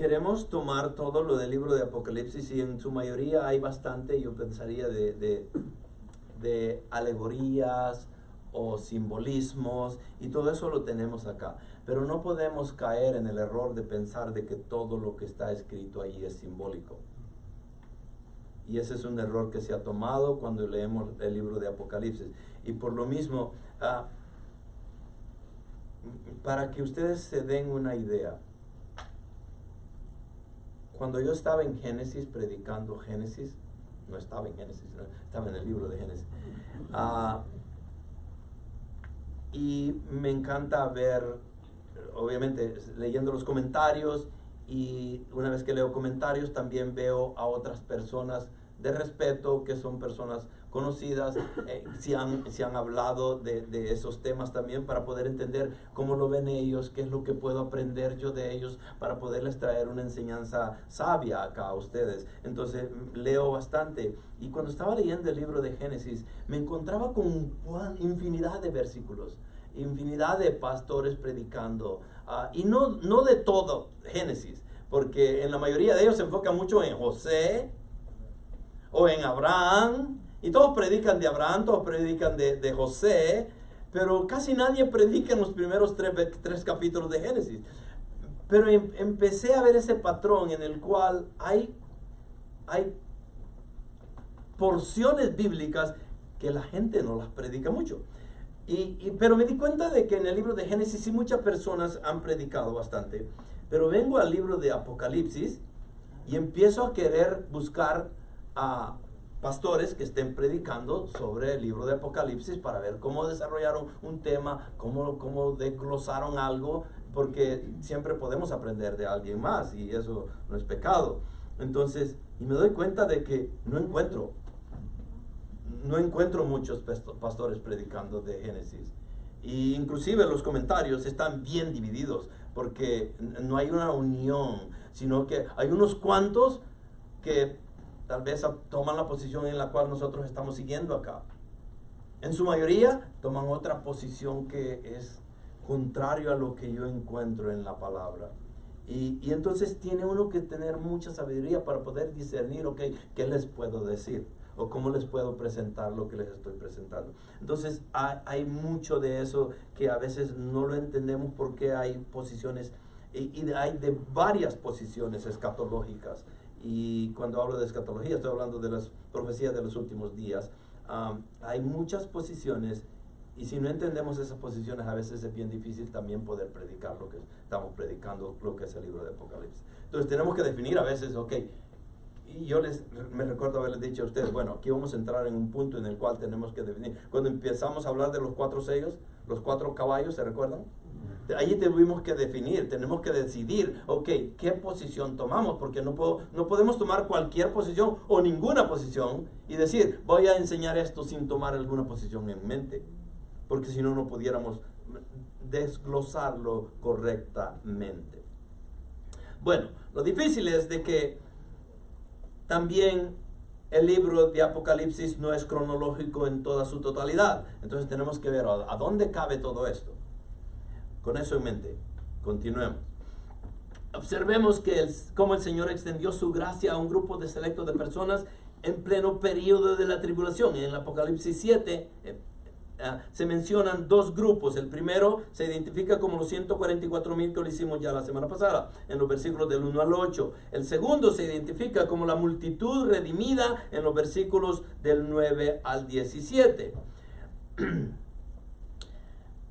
Queremos tomar todo lo del libro de Apocalipsis y en su mayoría hay bastante, yo pensaría, de alegorías o simbolismos y todo eso lo tenemos acá. Pero no podemos caer en el error de pensar de que todo lo que está escrito ahí es simbólico. Y ese es un error que se ha tomado cuando leemos el libro de Apocalipsis. Y por lo mismo, para que ustedes se den una idea, cuando yo estaba en Génesis, predicando Génesis, no estaba en Génesis, no, estaba en el libro de Génesis, y me encanta ver, obviamente, leyendo los comentarios, y una vez que leo comentarios, también veo a otras personas de respeto, que son personas conocidas, si han hablado de esos temas también, para poder entender cómo lo ven ellos, qué es lo que puedo aprender yo de ellos, para poderles traer una enseñanza sabia acá a ustedes. Entonces leo bastante, y cuando estaba leyendo el libro de Génesis, me encontraba con infinidad de versículos, infinidad de pastores predicando, y no de todo Génesis, porque en la mayoría de ellos se enfoca mucho en José o en Abraham, y todos predican de Abraham, todos predican de José, pero casi nadie predica en los primeros tres capítulos de Génesis. Pero empecé a ver ese patrón en el cual hay porciones bíblicas que la gente no las predica mucho. Pero me di cuenta de que en el libro de Génesis sí muchas personas han predicado bastante. Pero vengo al libro de Apocalipsis y empiezo a querer buscar a pastores que estén predicando sobre el libro de Apocalipsis para ver cómo desarrollaron un tema, cómo desglosaron algo, porque siempre podemos aprender de alguien más y eso no es pecado. Entonces, y me doy cuenta de que no encuentro muchos pastores predicando de Génesis. Y inclusive los comentarios están bien divididos, porque no hay una unión, sino que hay unos cuantos que tal vez toman la posición en la cual nosotros estamos siguiendo acá. En su mayoría toman otra posición que es contrario a lo que yo encuentro en la palabra. Y entonces tiene uno que tener mucha sabiduría para poder discernir, ok, ¿qué les puedo decir? O cómo les puedo presentar lo que les estoy presentando. Entonces hay mucho de eso que a veces no lo entendemos, porque hay posiciones, y hay de varias posiciones escatológicas. Y cuando hablo de escatología estoy hablando de las profecías de los últimos días. Hay muchas posiciones, y si no entendemos esas posiciones, a veces es bien difícil también poder predicar lo que estamos predicando, lo que es el libro de Apocalipsis. Entonces tenemos que definir a veces, ok, y yo me recuerdo haberles dicho a ustedes, bueno, aquí vamos a entrar en un punto en el cual tenemos que definir. Cuando empezamos a hablar de los 4 sellos, los 4 caballos, ¿se recuerdan? Allí tuvimos que definir, tenemos que decidir, ok, ¿qué posición tomamos? Porque no podemos tomar cualquier posición o ninguna posición y decir, voy a enseñar esto sin tomar alguna posición en mente, porque si no, no pudiéramos desglosarlo correctamente. Bueno, lo difícil es de que también el libro de Apocalipsis no es cronológico en toda su totalidad. Entonces tenemos que ver a dónde cabe todo esto. Con eso en mente, continuemos. Observemos cómo el Señor extendió su gracia a un grupo de selecto de personas en pleno periodo de la tribulación. En el Apocalipsis 7 se mencionan 2 grupos. El primero se identifica como los 144,000 que lo hicimos ya la semana pasada, en los versículos del 1 al 8. El segundo se identifica como la multitud redimida en los versículos del 9 al 17.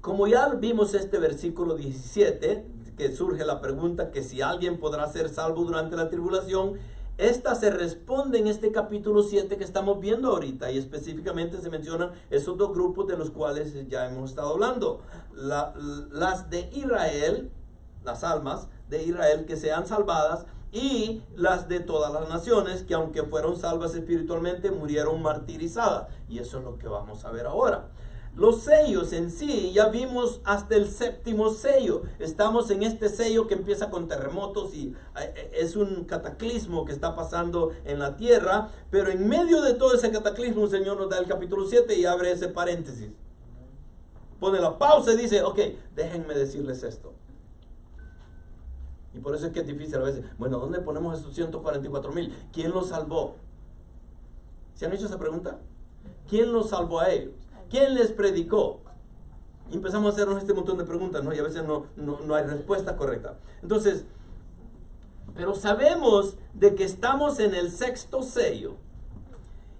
Como ya vimos este versículo 17, que surge la pregunta que si alguien podrá ser salvo durante la tribulación, esta se responde en este capítulo 7 que estamos viendo ahorita, y específicamente se mencionan esos 2 grupos de los cuales ya hemos estado hablando. Las de Israel, las almas de Israel que sean salvadas, y las de todas las naciones que, aunque fueron salvas espiritualmente, murieron martirizadas. Y eso es lo que vamos a ver ahora. Los sellos en sí, ya vimos hasta el 7º sello. Estamos en este sello que empieza con terremotos y es un cataclismo que está pasando en la tierra. Pero en medio de todo ese cataclismo, el Señor nos da el capítulo 7 y abre ese paréntesis. Pone la pausa y dice, ok, déjenme decirles esto. Y por eso es que es difícil a veces. Bueno, ¿dónde ponemos esos 144,000? ¿Quién los salvó? ¿Se han hecho esa pregunta? ¿Quién los salvó a ellos? ¿Quién les predicó? Y empezamos a hacernos este montón de preguntas, ¿no? Y a veces no hay respuesta correcta. Entonces, pero sabemos de que estamos en el 6º sello.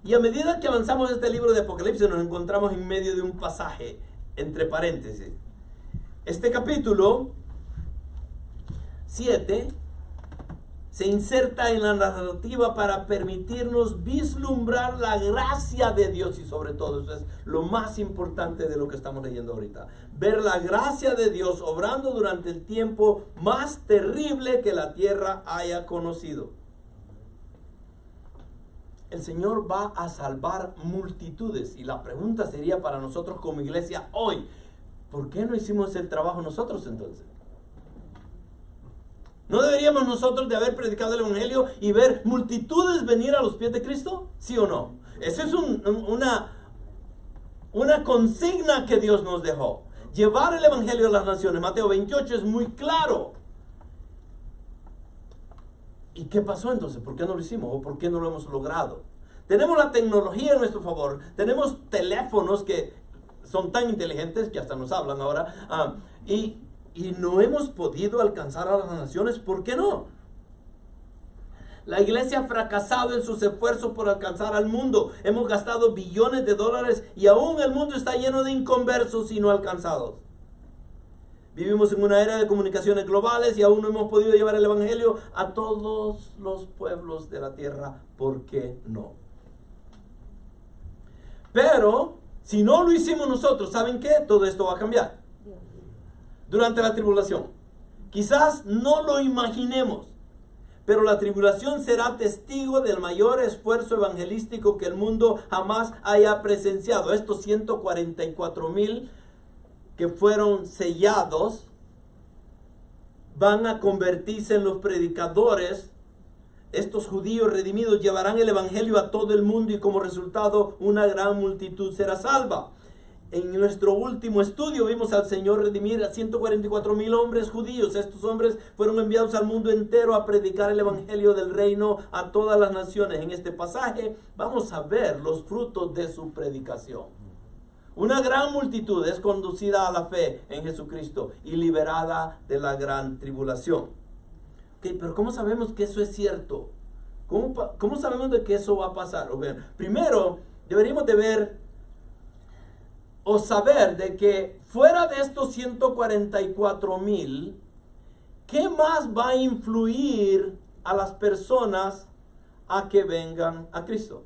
Y a medida que avanzamos este libro de Apocalipsis, nos encontramos en medio de un pasaje, entre paréntesis. Este capítulo 7 se inserta en la narrativa para permitirnos vislumbrar la gracia de Dios, y sobre todo eso es lo más importante de lo que estamos leyendo ahorita. Ver la gracia de Dios obrando durante el tiempo más terrible que la tierra haya conocido. El Señor va a salvar multitudes, y la pregunta sería para nosotros como iglesia hoy: ¿por qué no hicimos el trabajo nosotros entonces? ¿No deberíamos nosotros de haber predicado el Evangelio y ver multitudes venir a los pies de Cristo? ¿Sí o no? Esa es una consigna que Dios nos dejó. Llevar el Evangelio a las naciones. Mateo 28 es muy claro. ¿Y qué pasó entonces? ¿Por qué no lo hicimos? ¿O por qué no lo hemos logrado? Tenemos la tecnología en nuestro favor. Tenemos teléfonos que son tan inteligentes que hasta nos hablan ahora. Y no hemos podido alcanzar a las naciones. ¿Por qué no? La iglesia ha fracasado en sus esfuerzos por alcanzar al mundo. Hemos gastado billones de dólares y aún el mundo está lleno de inconversos y no alcanzados. Vivimos en una era de comunicaciones globales y aún no hemos podido llevar el Evangelio a todos los pueblos de la tierra. ¿Por qué no? Pero si no lo hicimos nosotros, ¿saben qué? Todo esto va a cambiar. Durante la tribulación. Quizás no lo imaginemos, pero la tribulación será testigo del mayor esfuerzo evangelístico que el mundo jamás haya presenciado. Estos 144,000 que fueron sellados van a convertirse en los predicadores. Estos judíos redimidos llevarán el Evangelio a todo el mundo y como resultado una gran multitud será salva. En nuestro último estudio vimos al Señor redimir a 144,000 hombres judíos. Estos hombres fueron enviados al mundo entero a predicar el Evangelio del reino a todas las naciones. En este pasaje vamos a ver los frutos de su predicación. Una gran multitud es conducida a la fe en Jesucristo y liberada de la gran tribulación. Okay, pero ¿cómo sabemos que eso es cierto? ¿Cómo sabemos de que eso va a pasar? Okay, primero, deberíamos de ver o saber de que fuera de estos 144,000, ¿qué más va a influir a las personas a que vengan a Cristo?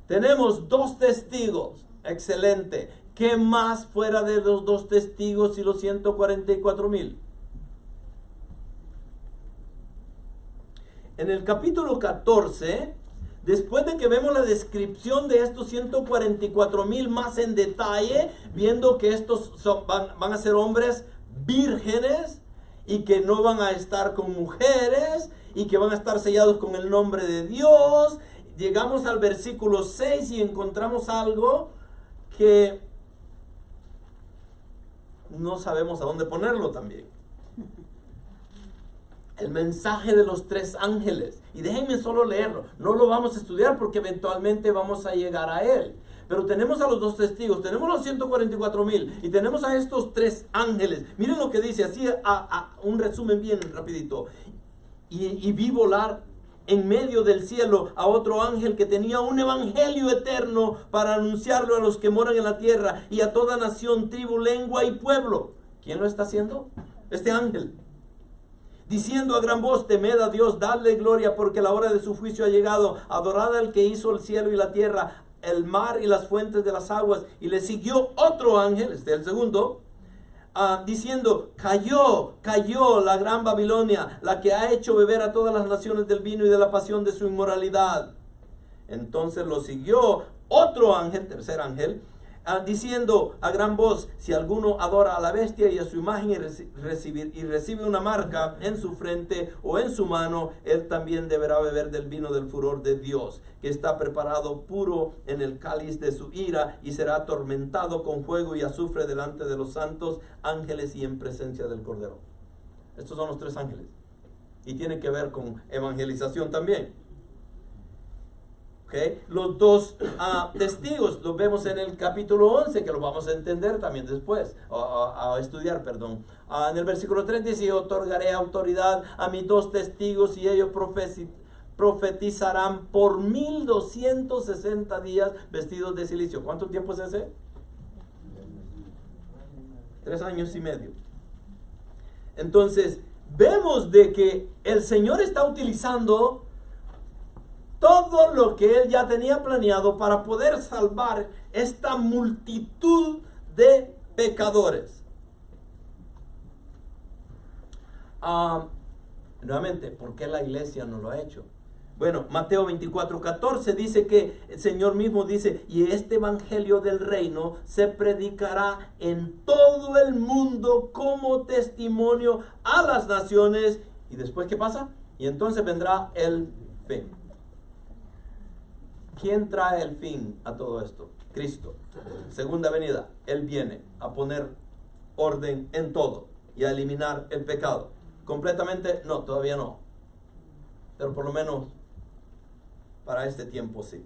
Tenemos 2 testigos. Excelente. ¿Qué más fuera de los 2 testigos y los 144,000? En el capítulo 14, después de que vemos la descripción de estos 144,000 más en detalle, viendo que estos van a ser hombres vírgenes y que no van a estar con mujeres y que van a estar sellados con el nombre de Dios, llegamos al versículo 6 y encontramos algo que no sabemos a dónde ponerlo también. El mensaje de los 3 ángeles. Y déjenme solo leerlo. No lo vamos a estudiar porque eventualmente vamos a llegar a él. Pero tenemos a los 2 testigos, tenemos los 144,000 y tenemos a estos 3 ángeles. Miren lo que dice, así un resumen bien rapidito. Y vi volar en medio del cielo a otro ángel que tenía un evangelio eterno para anunciarlo a los que moran en la tierra y a toda nación, tribu, lengua y pueblo. ¿Quién lo está haciendo? Este ángel. Diciendo a gran voz: temed a Dios, dadle gloria, porque la hora de su juicio ha llegado. Adorad al que hizo el cielo y la tierra, el mar y las fuentes de las aguas. Y le siguió otro ángel, el segundo, diciendo: cayó la gran Babilonia, la que ha hecho beber a todas las naciones del vino y de la pasión de su inmoralidad. Entonces lo siguió otro ángel, tercer ángel, diciendo a gran voz: si alguno adora a la bestia y a su imagen y recibe una marca en su frente o en su mano, él también deberá beber del vino del furor de Dios, que está preparado puro en el cáliz de su ira, y será atormentado con fuego y azufre delante de los santos ángeles y en presencia del Cordero. Estos son los 3 ángeles. Y tiene que ver con evangelización también. ¿Okay? Los 2 testigos los vemos en el capítulo 11, que lo vamos a entender también después, a estudiar, perdón. En el versículo 30 dice: otorgaré autoridad a mis 2 testigos y ellos profetizarán por 1260 días vestidos de silicio. ¿Cuánto tiempo es ese? 3 años y medio. Entonces, vemos de que el Señor está utilizando todo lo que Él ya tenía planeado para poder salvar esta multitud de pecadores. Nuevamente, ¿por qué la iglesia no lo ha hecho? Bueno, Mateo 24:14 dice que el Señor mismo dice: y este evangelio del reino se predicará en todo el mundo como testimonio a las naciones. ¿Y después qué pasa? Y entonces vendrá el fin. ¿Quién trae el fin a todo esto? Cristo. Segunda venida. Él viene a poner orden en todo y a eliminar el pecado. ¿Completamente? No, todavía no. Pero por lo menos para este tiempo sí.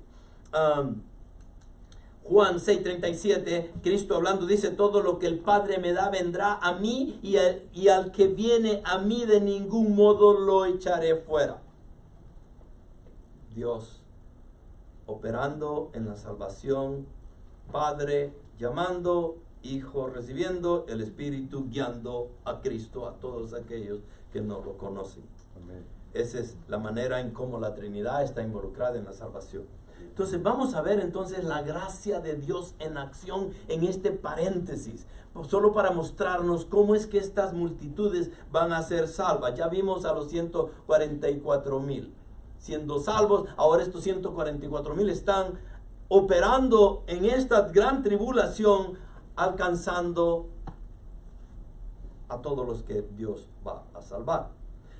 Juan 6:37, Cristo hablando dice: todo lo que el Padre me da vendrá a mí, y al que viene a mí de ningún modo lo echaré fuera. Dios operando en la salvación, Padre llamando, Hijo recibiendo, el Espíritu guiando a Cristo, a todos aquellos que no lo conocen. Amén. Esa es la manera en cómo la Trinidad está involucrada en la salvación. Entonces vamos a ver entonces la gracia de Dios en acción en este paréntesis, solo para mostrarnos cómo es que estas multitudes van a ser salvas. Ya vimos a los 144,000 siendo salvos. Ahora estos 144,000 están operando en esta gran tribulación, alcanzando a todos los que Dios va a salvar.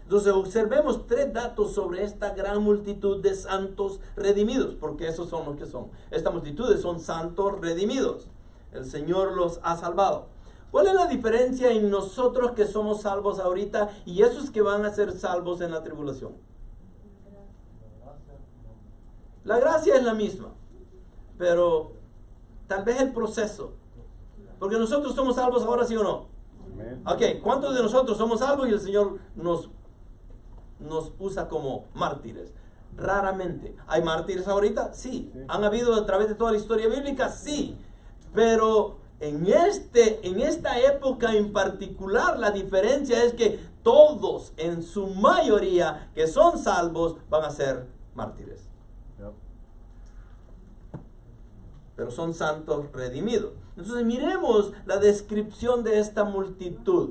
Entonces observemos 3 datos sobre esta gran multitud de santos redimidos, porque esos son los que son. Esta multitud son santos redimidos. El Señor los ha salvado. ¿Cuál es la diferencia en nosotros que somos salvos ahorita y esos que van a ser salvos en la tribulación? La gracia es la misma, pero tal vez el proceso. Porque nosotros somos salvos ahora, ¿sí o no? Amén. Ok, ¿cuántos de nosotros somos salvos y el Señor nos usa como mártires? Raramente. ¿Hay mártires ahorita? Sí. ¿Han habido a través de toda la historia bíblica? Sí. Pero en esta época en particular, la diferencia es que todos, en su mayoría, que son salvos, van a ser mártires. Pero son santos redimidos. Entonces miremos la descripción de esta multitud.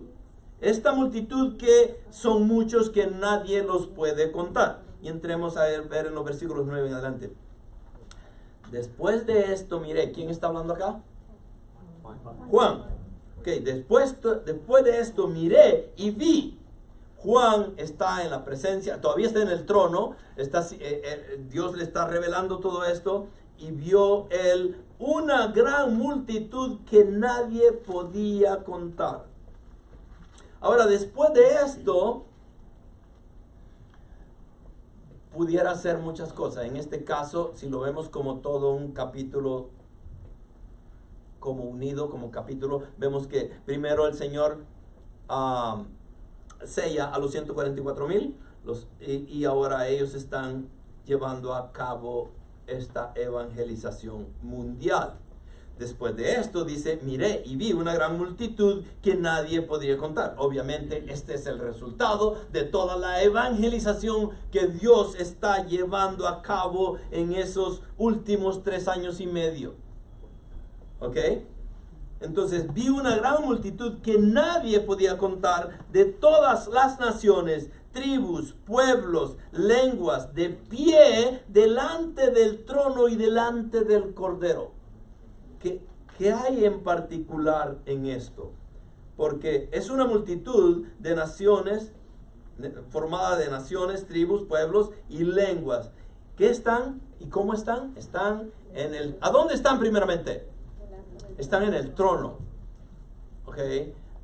Esta multitud que son muchos que nadie los puede contar. Y entremos a ver en los versículos 9 en adelante. Después de esto, mire, ¿quién está hablando acá? Juan. Ok, después de esto miré y vi. Juan está en la presencia, todavía está en el trono, Dios le está revelando todo esto, y vio él una gran multitud que nadie podía contar. Ahora, después de esto, pudiera ser muchas cosas. En este caso, si lo vemos como todo un capítulo, como unido, como capítulo, vemos que primero el Señor sella a los 144,000, y ahora ellos están llevando a cabo esta evangelización mundial. Después de esto dice: miré y vi una gran multitud que nadie podría contar. Obviamente este es el resultado de toda la evangelización que Dios está llevando a cabo en esos últimos 3 años y medio. ¿Ok? Entonces vi una gran multitud que nadie podía contar, de todas las naciones, tribus, pueblos, lenguas, de pie delante del trono y delante del Cordero. ¿Qué hay en particular en esto? Porque es una multitud de naciones, formada de naciones, tribus, pueblos y lenguas. ¿Qué están y cómo están? Están en el... ¿A dónde están primeramente? Están en el trono. ¿Ok?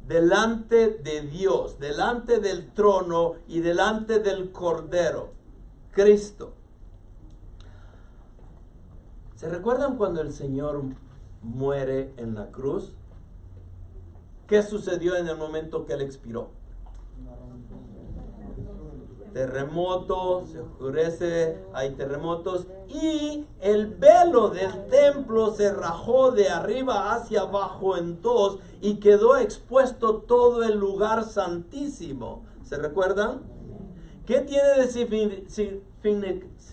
delante de Dios, delante del trono y delante del Cordero, Cristo. ¿Se recuerdan cuando el Señor muere en la cruz? ¿Qué sucedió en el momento que Él expiró? Terremoto, se oscurece, hay terremotos y el velo del templo se rajó de arriba hacia abajo en dos y quedó expuesto todo el lugar santísimo. ¿Se recuerdan? ¿Qué tiene de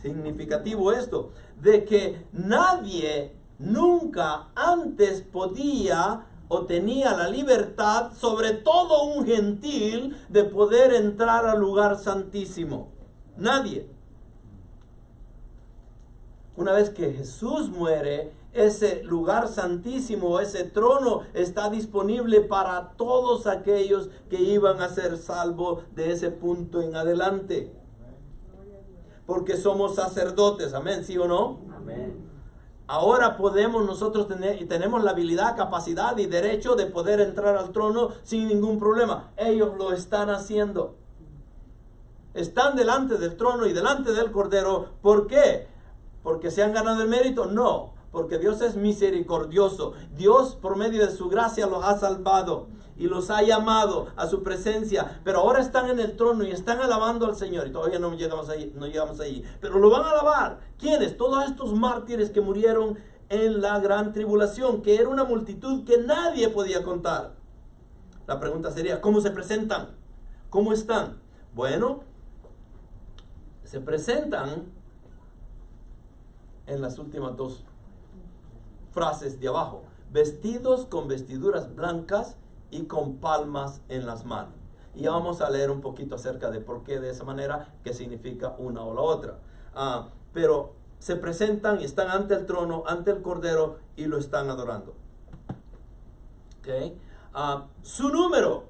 significativo esto? De que nadie nunca antes podía o tenía la libertad, sobre todo un gentil, de poder entrar al lugar santísimo. Nadie. Una vez que Jesús muere, ese lugar santísimo, ese trono, está disponible para todos aquellos que iban a ser salvos de ese punto en adelante. Porque somos sacerdotes, amén, ¿sí o no? Amén. Ahora podemos nosotros tener, y tenemos la habilidad, capacidad y derecho de poder entrar al trono sin ningún problema. Ellos lo están haciendo. Están delante del trono y delante del Cordero. ¿Por qué? ¿Porque se han ganado el mérito? No, porque Dios es misericordioso. Dios por medio de su gracia los ha salvado y los ha llamado a su presencia, pero ahora están en el trono y están alabando al Señor, y todavía no llegamos ahí, pero lo van a alabar. ¿Quiénes? Todos estos mártires que murieron en la gran tribulación, que era una multitud que nadie podía contar. La pregunta sería, ¿cómo se presentan? ¿Cómo están? Bueno, se presentan en las últimas dos frases de abajo: vestidos con vestiduras blancas y con palmas en las manos. Y ya vamos a leer un poquito acerca de por qué de esa manera, qué significa una o la otra. Pero se presentan y están ante el trono, ante el Cordero, y lo están adorando. ¿Okay? Su número,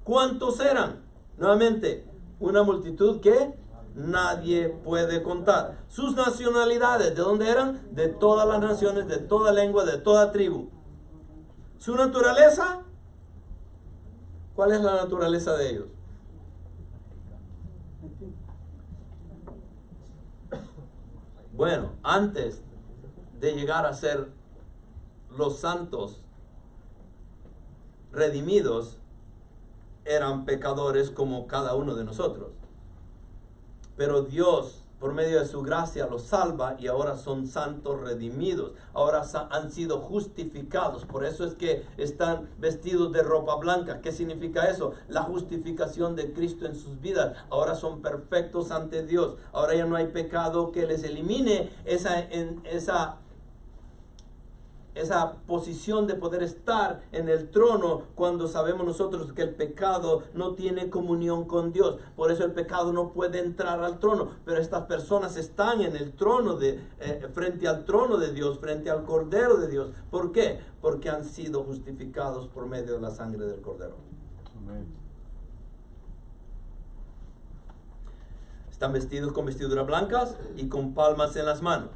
¿cuántos eran? Nuevamente, una multitud que nadie puede contar. Sus nacionalidades, ¿de dónde eran? De todas las naciones, de toda lengua, de toda tribu. Su naturaleza, ¿cuál es la naturaleza de ellos? Bueno, antes de llegar a ser los santos redimidos, eran pecadores como cada uno de nosotros. Pero Dios, por medio de su gracia, los salva y ahora son santos redimidos. Ahora han sido justificados. Por eso es que están vestidos de ropa blanca. ¿Qué significa eso? La justificación de Cristo en sus vidas. Ahora son perfectos ante Dios. Ahora ya no hay pecado que les elimine esa posición de poder estar en el trono, cuando sabemos nosotros que el pecado no tiene comunión con Dios. Por eso el pecado no puede entrar al trono. Pero estas personas están en el trono frente al trono de Dios, frente al Cordero de Dios. ¿Por qué? Porque han sido justificados por medio de la sangre del Cordero. Amén. Están vestidos con vestiduras blancas y con palmas en las manos.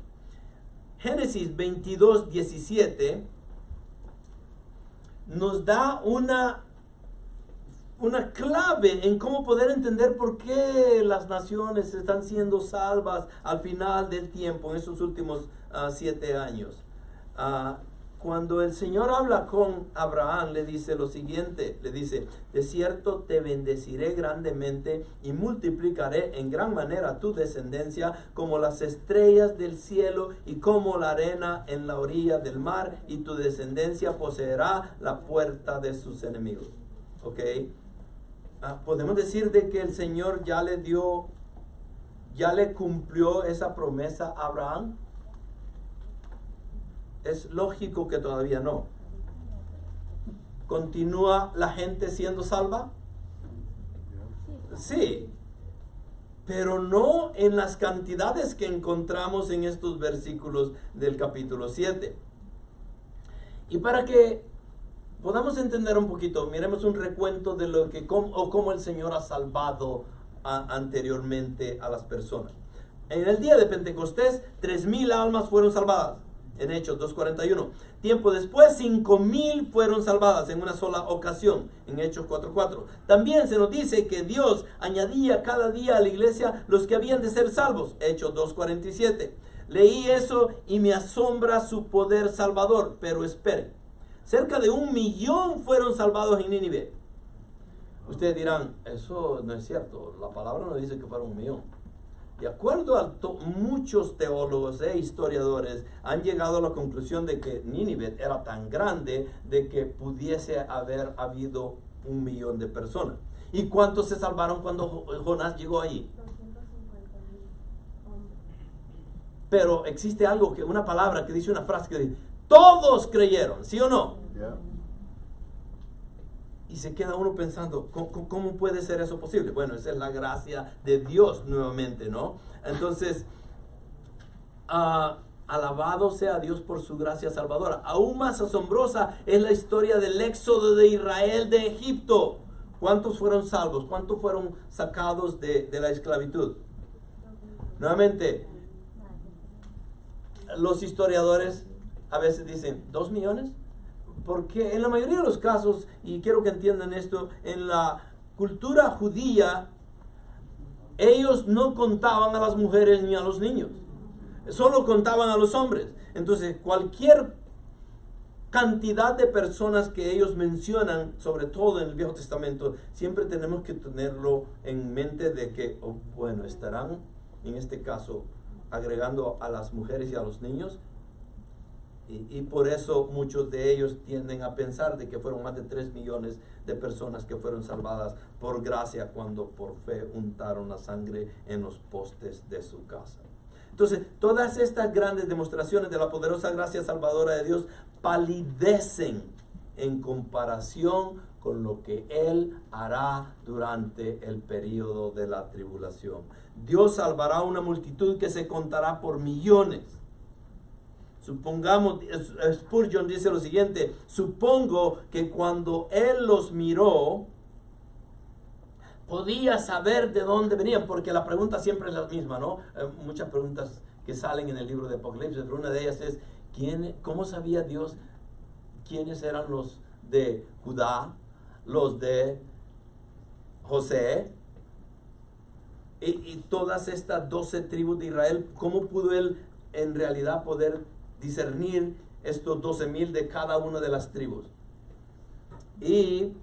Génesis 22, 17 nos da una clave en cómo poder entender por qué las naciones están siendo salvas al final del tiempo, en estos últimos 7 años. Cuando el Señor habla con Abraham, le dice lo siguiente, le dice: de cierto te bendeciré grandemente y multiplicaré en gran manera tu descendencia como las estrellas del cielo y como la arena en la orilla del mar, y tu descendencia poseerá la puerta de sus enemigos. ¿Ok? Podemos decir de que el Señor ya le cumplió esa promesa a Abraham. Es lógico que todavía no. ¿Continúa la gente siendo salva? Sí, pero no en las cantidades que encontramos en estos versículos del capítulo 7. Y para que podamos entender un poquito, miremos un recuento de cómo el Señor ha salvado anteriormente a las personas. En el día de Pentecostés, 3,000 almas fueron salvadas. en Hechos 2:41. Tiempo después, 5,000 fueron salvadas en una sola ocasión, en Hechos 4:4. También se nos dice que Dios añadía cada día a la iglesia los que habían de ser salvos, Hechos 2:47. Leí eso y me asombra su poder salvador, pero esperen. Cerca de 1,000,000 fueron salvados en Nínive. Ustedes dirán, eso no es cierto, la palabra no dice que fueron 1,000,000. De acuerdo a muchos teólogos e historiadores han llegado a la conclusión de que Nínive era tan grande de que pudiese haber habido 1,000,000 de personas. ¿Y cuántos se salvaron cuando Jonás llegó ahí? 250,000 hombres. Pero existe algo, que una palabra que dice una frase que dice, todos creyeron, ¿sí o no? Yeah. Y se queda uno pensando, ¿cómo puede ser eso posible? Bueno, esa es la gracia de Dios nuevamente, ¿no? Entonces, alabado sea Dios por su gracia salvadora. Aún más asombrosa es la historia del éxodo de Israel de Egipto. ¿Cuántos fueron salvos? ¿Cuántos fueron sacados de la esclavitud? Nuevamente, los historiadores a veces dicen, ¿2 millones? Porque en la mayoría de los casos, y quiero que entiendan esto, en la cultura judía, ellos no contaban a las mujeres ni a los niños, solo contaban a los hombres. Entonces, cualquier cantidad de personas que ellos mencionan, sobre todo en el Viejo Testamento, siempre tenemos que tenerlo en mente de que, bueno, estarán, en este caso, agregando a las mujeres y a los niños. Y por eso muchos de ellos tienden a pensar de que fueron más de 3 millones de personas que fueron salvadas por gracia cuando por fe untaron la sangre en los postes de su casa. Entonces, todas estas grandes demostraciones de la poderosa gracia salvadora de Dios palidecen en comparación con lo que Él hará durante el periodo de la tribulación. Dios salvará una multitud que se contará por millones. Supongamos, Spurgeon dice lo siguiente, supongo que cuando Él los miró, podía saber de dónde venían, porque la pregunta siempre es la misma, ¿no? Muchas preguntas que salen en el libro de Apocalipsis, pero una de ellas es, ¿cómo sabía Dios quiénes eran los de Judá, los de José y todas estas 12 tribus de Israel? ¿Cómo pudo Él en realidad poder discernir estos 12,000 de cada una de las tribus? Y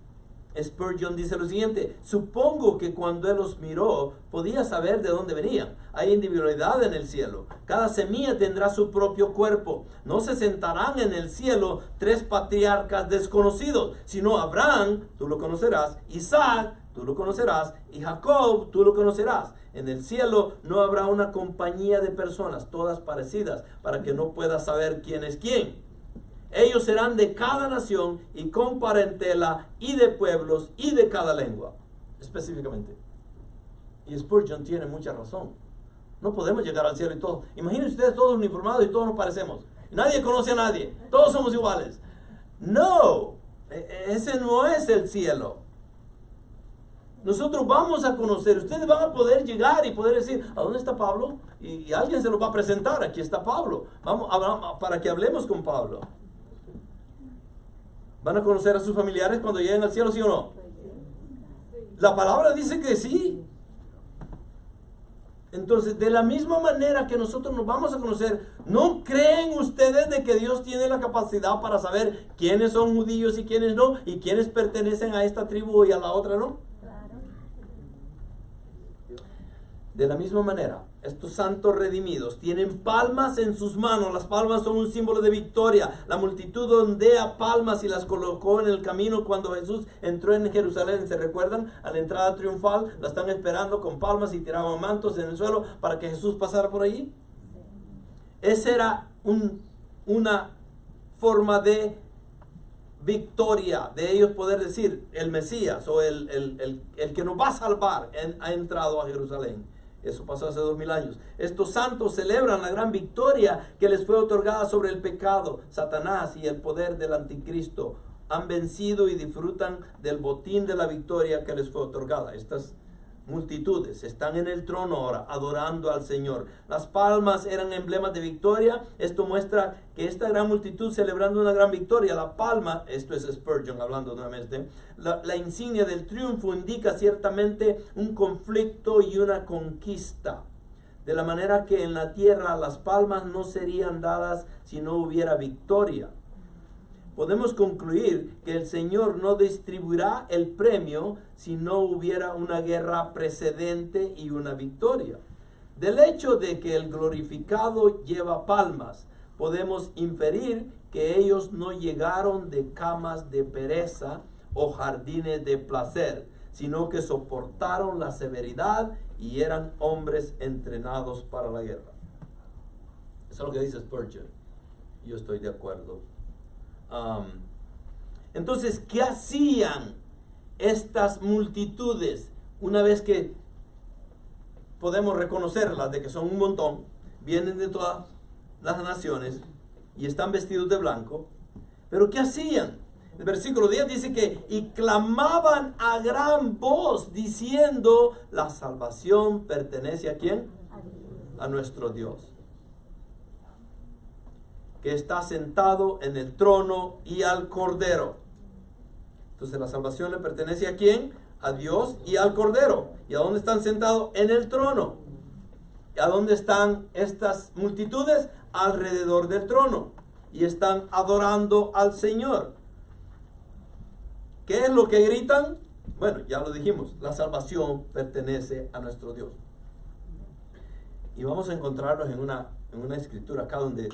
Spurgeon dice lo siguiente, supongo que cuando Él los miró, podía saber de dónde venían. Hay individualidad en el cielo. Cada semilla tendrá su propio cuerpo. No se sentarán en el cielo 3 patriarcas desconocidos, sino Abraham, tú lo conocerás, Isaac, tú lo conocerás, y Jacob, tú lo conocerás. En el cielo no habrá una compañía de personas, todas parecidas, para que no puedas saber quién es quién. Ellos serán de cada nación y con parentela y de pueblos y de cada lengua, específicamente. Y Spurgeon tiene mucha razón. No podemos llegar al cielo y todo. Imaginen ustedes todos uniformados y todos nos parecemos. Nadie conoce a nadie. Todos somos iguales. No, ese no es el cielo. Nosotros vamos a conocer, ustedes van a poder llegar y poder decir, ¿a dónde está Pablo? Y alguien se lo va a presentar, aquí está Pablo. Vamos para que hablemos con Pablo. ¿Van a conocer a sus familiares cuando lleguen al cielo, sí o no? La palabra dice que sí. Entonces, de la misma manera que nosotros nos vamos a conocer, ¿no creen ustedes de que Dios tiene la capacidad para saber quiénes son judíos y quiénes no? Y quiénes pertenecen a esta tribu y a la otra no? De la misma manera, estos santos redimidos tienen palmas en sus manos. Las palmas son un símbolo de victoria. La multitud ondea palmas y las colocó en el camino cuando Jesús entró en Jerusalén. ¿Se recuerdan? A la entrada triunfal, la están esperando con palmas y tiraban mantos en el suelo para que Jesús pasara por allí. Esa era una forma de victoria, de ellos poder decir, el Mesías o el que nos va a salvar ha entrado a Jerusalén. Eso pasó hace 2000 años. Estos santos celebran la gran victoria que les fue otorgada sobre el pecado, Satanás y el poder del anticristo. Han vencido y disfrutan del botín de la victoria que les fue otorgada. multitudes están en el trono ahora adorando al Señor. Las palmas eran emblemas de victoria. Esto muestra que esta gran multitud celebrando una gran victoria. La palma, esto es Spurgeon hablando nuevamente, la insignia del triunfo indica ciertamente un conflicto y una conquista. De la manera que en la tierra las palmas no serían dadas si no hubiera victoria. Podemos concluir que el Señor no distribuirá el premio si no hubiera una guerra precedente y una victoria. Del hecho de que el glorificado lleva palmas, podemos inferir que ellos no llegaron de camas de pereza o jardines de placer, sino que soportaron la severidad y eran hombres entrenados para la guerra. Eso es lo que dice Spurgeon. Yo estoy de acuerdo. Entonces, ¿qué hacían estas multitudes una vez que podemos reconocerlas de que son un montón, vienen de todas las naciones y están vestidos de blanco? Pero ¿qué hacían? El versículo 10 dice que y clamaban a gran voz diciendo: la salvación pertenece ¿a quién? A nuestro Dios, que está sentado en el trono y al Cordero. Entonces la salvación le pertenece ¿a quién? A Dios y al Cordero. ¿Y a dónde están sentados? En el trono. ¿Y a dónde están estas multitudes? Alrededor del trono. Y están adorando al Señor. ¿Qué es lo que gritan? Bueno, ya lo dijimos, la salvación pertenece a nuestro Dios. Y vamos a encontrarnos en una escritura acá donde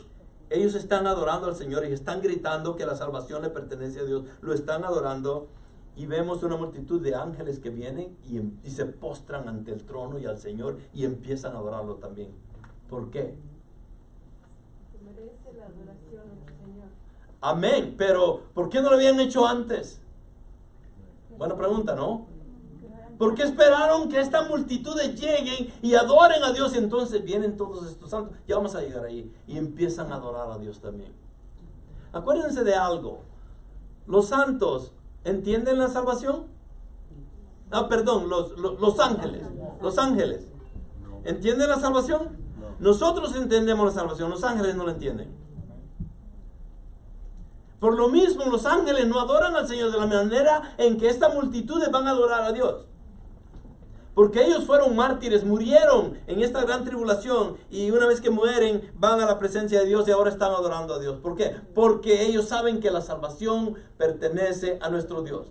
ellos están adorando al Señor y están gritando que la salvación le pertenece a Dios. Lo están adorando y vemos una multitud de ángeles que vienen y se postran ante el trono y al Señor y empiezan a adorarlo también. ¿Por qué? Merece la adoración al Señor. Amén. Pero ¿por qué no lo habían hecho antes? Buena pregunta, ¿no? ¿Por qué esperaron que estas multitudes lleguen y adoren a Dios? Y entonces vienen todos estos santos. Ya vamos a llegar ahí. Y empiezan a adorar a Dios también. Acuérdense de algo. Los santos, ¿entienden la salvación? Perdón, los ángeles. Los ángeles. ¿Entienden la salvación? Nosotros entendemos la salvación. Los ángeles no la entienden. Por lo mismo, los ángeles no adoran al Señor de la manera en que estas multitudes van a adorar a Dios. Porque ellos fueron mártires, murieron en esta gran tribulación y una vez que mueren van a la presencia de Dios y ahora están adorando a Dios. ¿Por qué? Porque ellos saben que la salvación pertenece a nuestro Dios.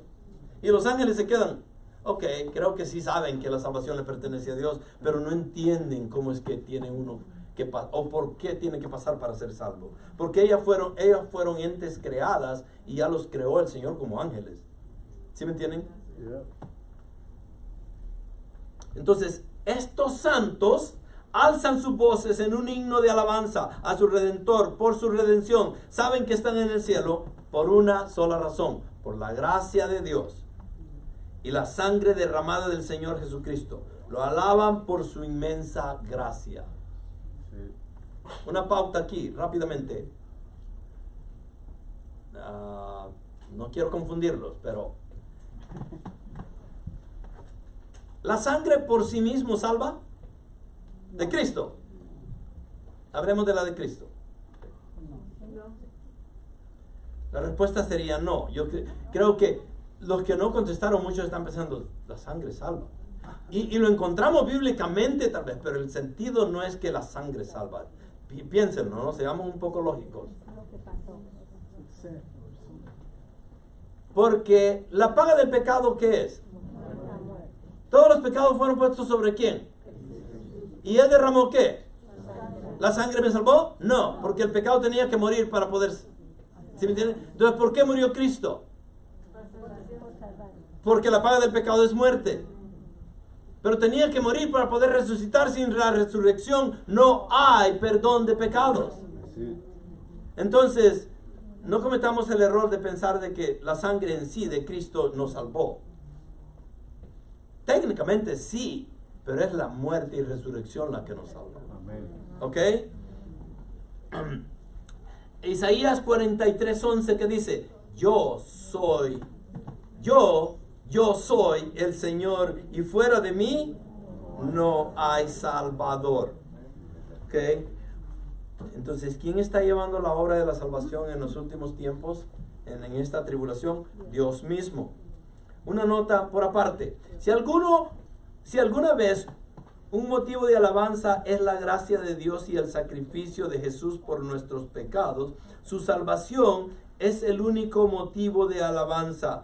Y los ángeles se quedan, ok, creo que sí saben que la salvación le pertenece a Dios, pero no entienden cómo es que tiene uno que o por qué tiene que pasar para ser salvo. Porque ellas fueron entes creadas y ya los creó el Señor como ángeles. ¿Sí me entienden? Yeah. Entonces, estos santos alzan sus voces en un himno de alabanza a su Redentor por su redención. Saben que están en el cielo por una sola razón: por la gracia de Dios y la sangre derramada del Señor Jesucristo. Lo alaban por su inmensa gracia. Una pauta aquí, rápidamente. No quiero confundirlos, pero ¿la sangre por sí mismo salva? ¿De Cristo? Hablemos de la de Cristo. La respuesta sería no. Yo creo que los que no contestaron, muchos están pensando, la sangre salva. Y lo encontramos bíblicamente tal vez, pero el sentido no es que la sangre salva. Piénsenlo, ¿no? Seamos un poco lógicos. Porque la paga del pecado, ¿qué es? Todos los pecados fueron puestos ¿sobre quién? ¿Y él derramó qué? ¿La sangre me salvó? No, porque el pecado tenía que morir para poder... ¿Sí me entienden? Entonces, ¿por qué murió Cristo? Porque la paga del pecado es muerte. Pero tenía que morir para poder resucitar. Sin la resurrección no hay perdón de pecados. Entonces, no cometamos el error de pensar de que la sangre en sí de Cristo nos salvó. Técnicamente sí, pero es la muerte y resurrección la que nos salva. ¿Ok? Isaías 43:11 que dice: yo yo soy el Señor y fuera de mí no hay Salvador. ¿Ok? Entonces, ¿quién está llevando la obra de la salvación en los últimos tiempos, en esta tribulación? Dios mismo. Una nota por aparte. Si alguna vez un motivo de alabanza es la gracia de Dios y el sacrificio de Jesús por nuestros pecados, su salvación es el único motivo de alabanza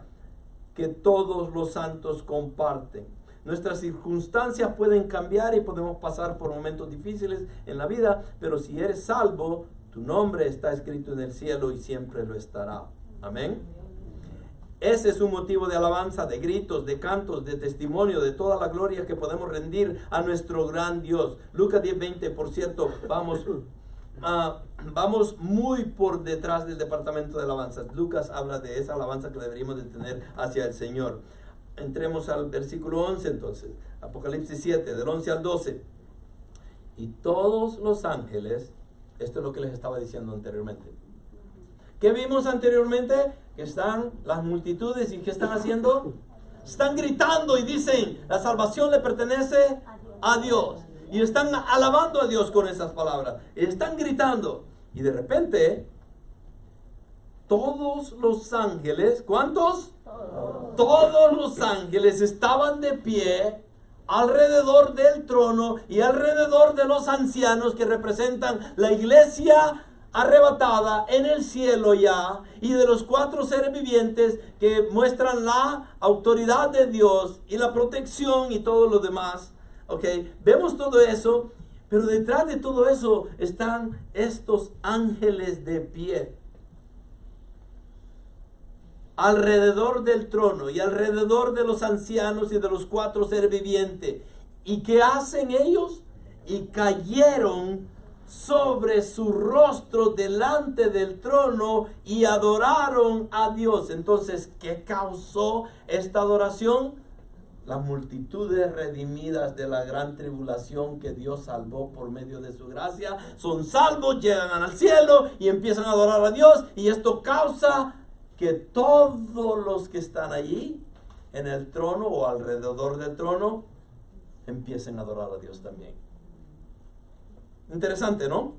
que todos los santos comparten. Nuestras circunstancias pueden cambiar y podemos pasar por momentos difíciles en la vida, pero si eres salvo, tu nombre está escrito en el cielo y siempre lo estará. Amén. Ese es un motivo de alabanza, de gritos, de cantos, de testimonio, de toda la gloria que podemos rendir a nuestro gran Dios. Lucas 10:20, por cierto, vamos muy por detrás del departamento de alabanza. Lucas habla de esa alabanza que deberíamos de tener hacia el Señor. Entremos al versículo 11 entonces, Apocalipsis 7, del 11 al 12. Y todos los ángeles, esto es lo que les estaba diciendo anteriormente. ¿Qué vimos anteriormente? Que están las multitudes y ¿qué están haciendo? Están gritando y dicen, la salvación le pertenece a Dios. Y están alabando a Dios con esas palabras. Y están gritando. Y de repente, todos los ángeles, ¿cuántos? Todos los ángeles estaban de pie alrededor del trono y alrededor de los ancianos que representan la iglesia arrebatada en el cielo ya, y de los 4 seres vivientes que muestran la autoridad de Dios y la protección y todo lo demás. Ok, vemos todo eso, pero detrás de todo eso están estos ángeles de pie alrededor del trono y alrededor de los ancianos y de los 4 seres vivientes. ¿Y qué hacen ellos? Y cayeron sobre su rostro delante del trono y adoraron a Dios. Entonces, ¿qué causó esta adoración? Las multitudes redimidas de la gran tribulación que Dios salvó por medio de su gracia son salvos, llegan al cielo y empiezan a adorar a Dios, y esto causa que todos los que están allí en el trono o alrededor del trono empiecen a adorar a Dios también. Interesante, ¿no?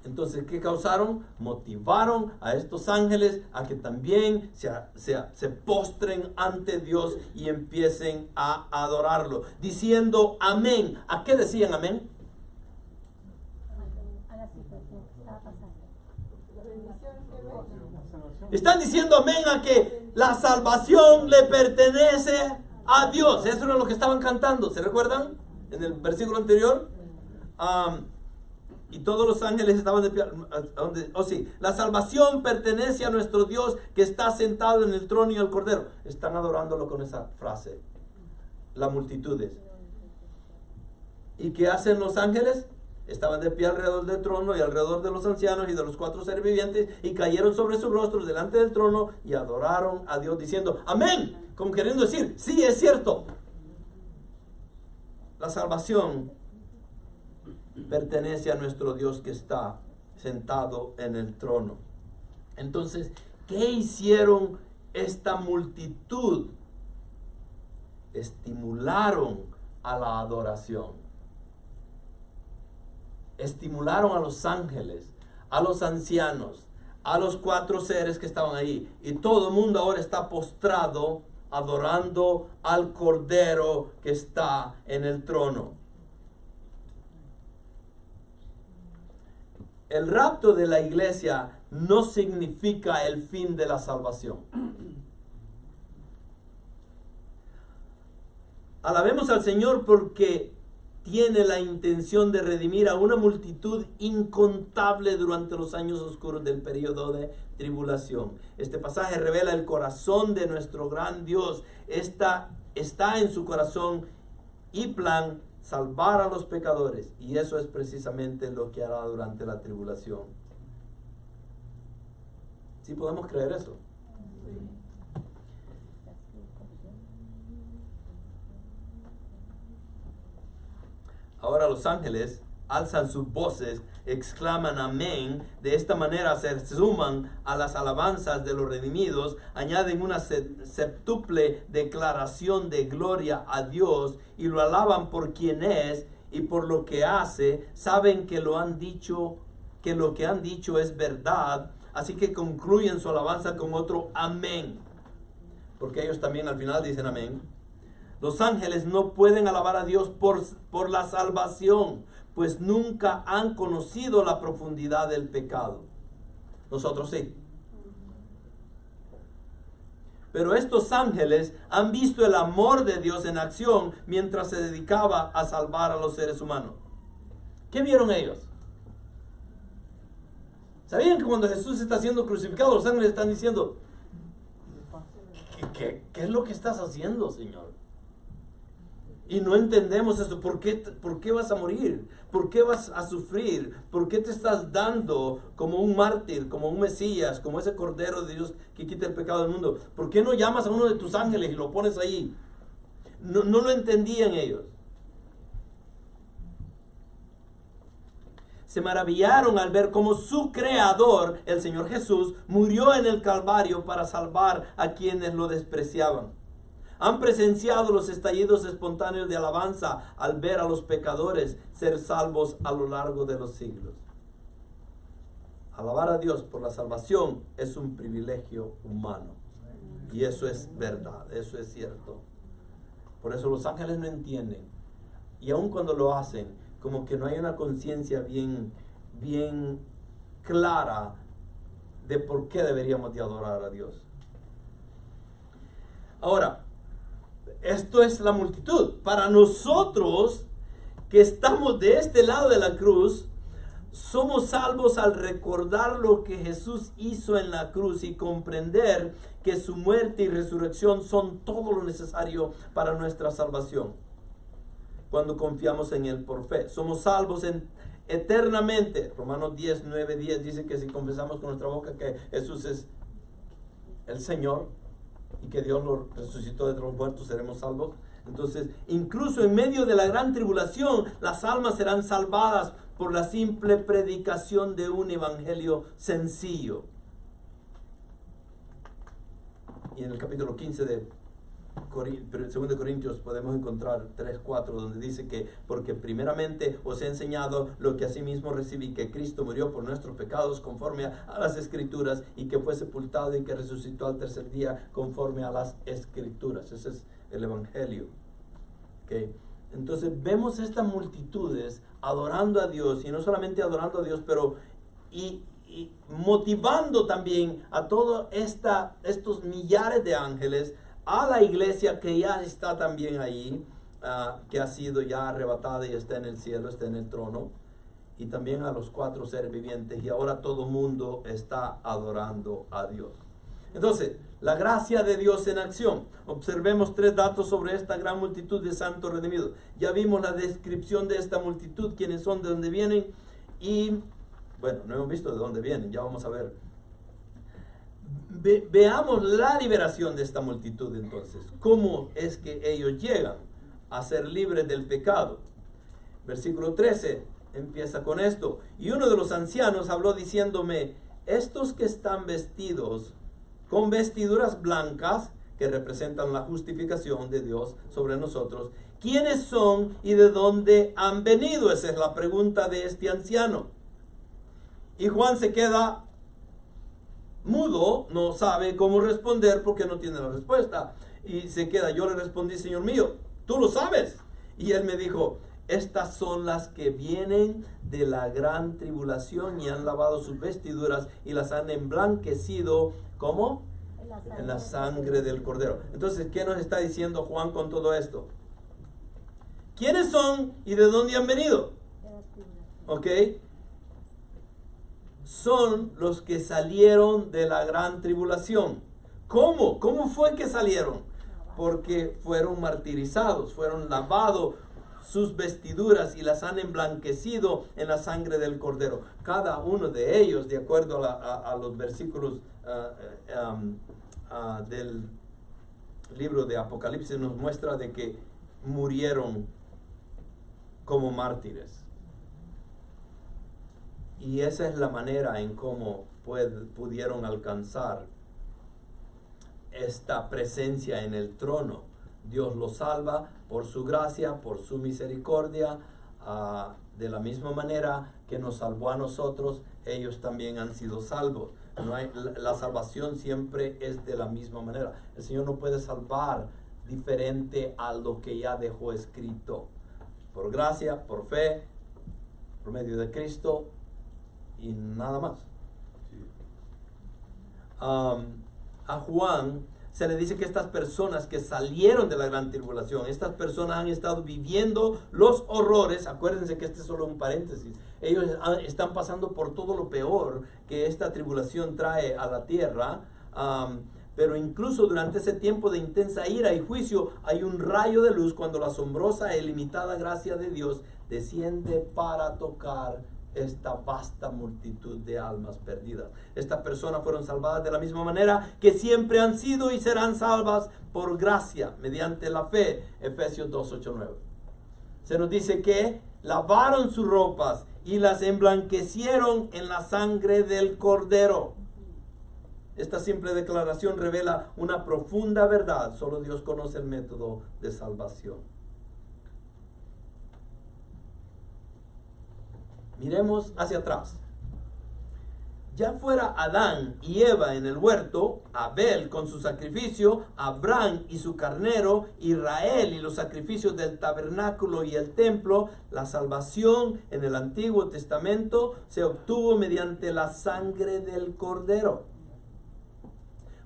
Entonces, ¿qué causaron? Motivaron a estos ángeles a que también se postren ante Dios y empiecen a adorarlo, diciendo amén. ¿A qué decían amén? A la situación que estaba pasando. Están diciendo amén a que la salvación le pertenece a Dios. Eso era lo que estaban cantando. ¿Se recuerdan? En el versículo anterior. Y todos los ángeles estaban de pie. Sí, la salvación pertenece a nuestro Dios que está sentado en el trono y el cordero. Están adorándolo con esa frase. Las multitudes. ¿Y qué hacen los ángeles? Estaban de pie alrededor del trono y alrededor de los ancianos y de los 4 seres vivientes, y cayeron sobre sus rostros delante del trono y adoraron a Dios diciendo amén, como queriendo decir, sí, es cierto. La salvación pertenece a nuestro Dios que está sentado en el trono. Entonces, ¿qué hicieron esta multitud? Estimularon a la adoración. Estimularon a los ángeles, a los ancianos, a los 4 seres que estaban ahí. Y todo el mundo ahora está postrado adorando al Cordero que está en el trono. El rapto de la iglesia no significa el fin de la salvación. Alabemos al Señor porque tiene la intención de redimir a una multitud incontable durante los años oscuros del periodo de tribulación. Este pasaje revela el corazón de nuestro gran Dios. Está en su corazón y plan salvar a los pecadores, y eso es precisamente lo que hará durante la tribulación. ¿Sí podemos creer eso? Ahora los ángeles alzan sus voces exclaman amén. De esta manera se suman a las alabanzas de los redimidos, añaden una septuple declaración de gloria a Dios y lo alaban por quien es y por lo que hace. Saben que lo que han dicho es verdad, así que concluyen su alabanza con otro amén, porque ellos también al final dicen amén. Los ángeles no pueden alabar a Dios por la salvación, pues nunca han conocido la profundidad del pecado. Nosotros sí. Pero estos ángeles han visto el amor de Dios en acción mientras se dedicaba a salvar a los seres humanos. ¿Qué vieron ellos? ¿Sabían que cuando Jesús está siendo crucificado, los ángeles están diciendo, ¿qué es lo que estás haciendo, Señor? Y no entendemos eso. ¿Por qué vas a morir? ¿Por qué vas a sufrir? ¿Por qué te estás dando como un mártir, como un Mesías, como ese Cordero de Dios que quita el pecado del mundo? ¿Por qué no llamas a uno de tus ángeles y lo pones ahí? No lo entendían ellos. Se maravillaron al ver cómo su creador, el Señor Jesús, murió en el Calvario para salvar a quienes lo despreciaban. Han presenciado los estallidos espontáneos de alabanza al ver a los pecadores ser salvos a lo largo de los siglos. Alabar a Dios por la salvación es un privilegio humano. Y eso es verdad, eso es cierto. Por eso los ángeles no entienden. Y aun cuando lo hacen, como que no hay una conciencia bien clara de por qué deberíamos de adorar a Dios. Ahora, esto es la multitud. Para nosotros que estamos de este lado de la cruz, somos salvos al recordar lo que Jesús hizo en la cruz y comprender que su muerte y resurrección son todo lo necesario para nuestra salvación. Cuando confiamos en Él por fe, somos salvos eternamente. Romanos 10, 9, 10 dice que si confesamos con nuestra boca que Jesús es el Señor y que Dios lo resucitó de los muertos, seremos salvos. Entonces, incluso en medio de la gran tribulación, las almas serán salvadas por la simple predicación de un evangelio sencillo. Y en el capítulo 15 de 2 Corintios podemos encontrar 3:4, donde dice que porque primeramente os he enseñado lo que asimismo recibí, que Cristo murió por nuestros pecados conforme a las Escrituras, y que fue sepultado y que resucitó al tercer día conforme a las Escrituras. Ese es el evangelio. ¿Okay? Entonces vemos estas multitudes adorando a Dios, y no solamente adorando a Dios, pero y motivando también a todos estos millares de ángeles, a la iglesia que ya está también ahí, que ha sido ya arrebatada y está en el cielo, está en el trono, y también a los 4 seres vivientes, y ahora todo el mundo está adorando a Dios. Entonces, la gracia de Dios en acción. Observemos 3 datos sobre esta gran multitud de santos redimidos. Ya vimos la descripción de esta multitud, quiénes son, de dónde vienen, y bueno, no hemos visto de dónde vienen, ya vamos a ver. Veamos la liberación de esta multitud entonces. ¿Cómo es que ellos llegan a ser libres del pecado? Versículo 13 empieza con esto. Y uno de los ancianos habló diciéndome, estos que están vestidos con vestiduras blancas, que representan la justificación de Dios sobre nosotros, ¿quiénes son y de dónde han venido? Esa es la pregunta de este anciano. Y Juan se queda mudo, no sabe cómo responder porque no tiene la respuesta. Y se queda, yo le respondí, Señor mío, tú lo sabes. Y él me dijo, estas son las que vienen de la gran tribulación y han lavado sus vestiduras y las han emblanquecido, ¿cómo? En la sangre del Cordero. Entonces, ¿qué nos está diciendo Juan con todo esto? ¿Quiénes son y de dónde han venido? ¿Ok? Son los que salieron de la gran tribulación. ¿Cómo? ¿Cómo fue que salieron? Porque fueron martirizados, fueron lavados sus vestiduras y las han emblanquecido en la sangre del Cordero. Cada uno de ellos, de acuerdo a los versículos del libro de Apocalipsis, nos muestra de que murieron como mártires. Y esa es la manera en cómo pudieron alcanzar esta presencia en el trono. Dios los salva por su gracia, por su misericordia. De la misma manera que nos salvó a nosotros, ellos también han sido salvos. La salvación siempre es de la misma manera. El Señor no puede salvar diferente a lo que ya dejó escrito. Por gracia, por fe, por medio de Cristo y nada más. A Juan se le dice que estas personas que salieron de la gran tribulación, estas personas han estado viviendo los horrores. Acuérdense que este es solo un paréntesis. Ellos están pasando por todo lo peor que esta tribulación trae a la tierra. Pero incluso durante ese tiempo de intensa ira y juicio hay un rayo de luz cuando la asombrosa e ilimitada gracia de Dios desciende para tocar esta vasta multitud de almas perdidas. Estas personas fueron salvadas de la misma manera que siempre han sido y serán salvas por gracia, mediante la fe. Efesios 2, 8, 9. Se nos dice que lavaron sus ropas y las emblanquecieron en la sangre del Cordero. Esta simple declaración revela una profunda verdad. Solo Dios conoce el método de salvación. Miremos hacia atrás. Ya fuera Adán y Eva en el huerto, Abel con su sacrificio, Abraham y su carnero, Israel y los sacrificios del tabernáculo y el templo, la salvación en el Antiguo Testamento se obtuvo mediante la sangre del Cordero.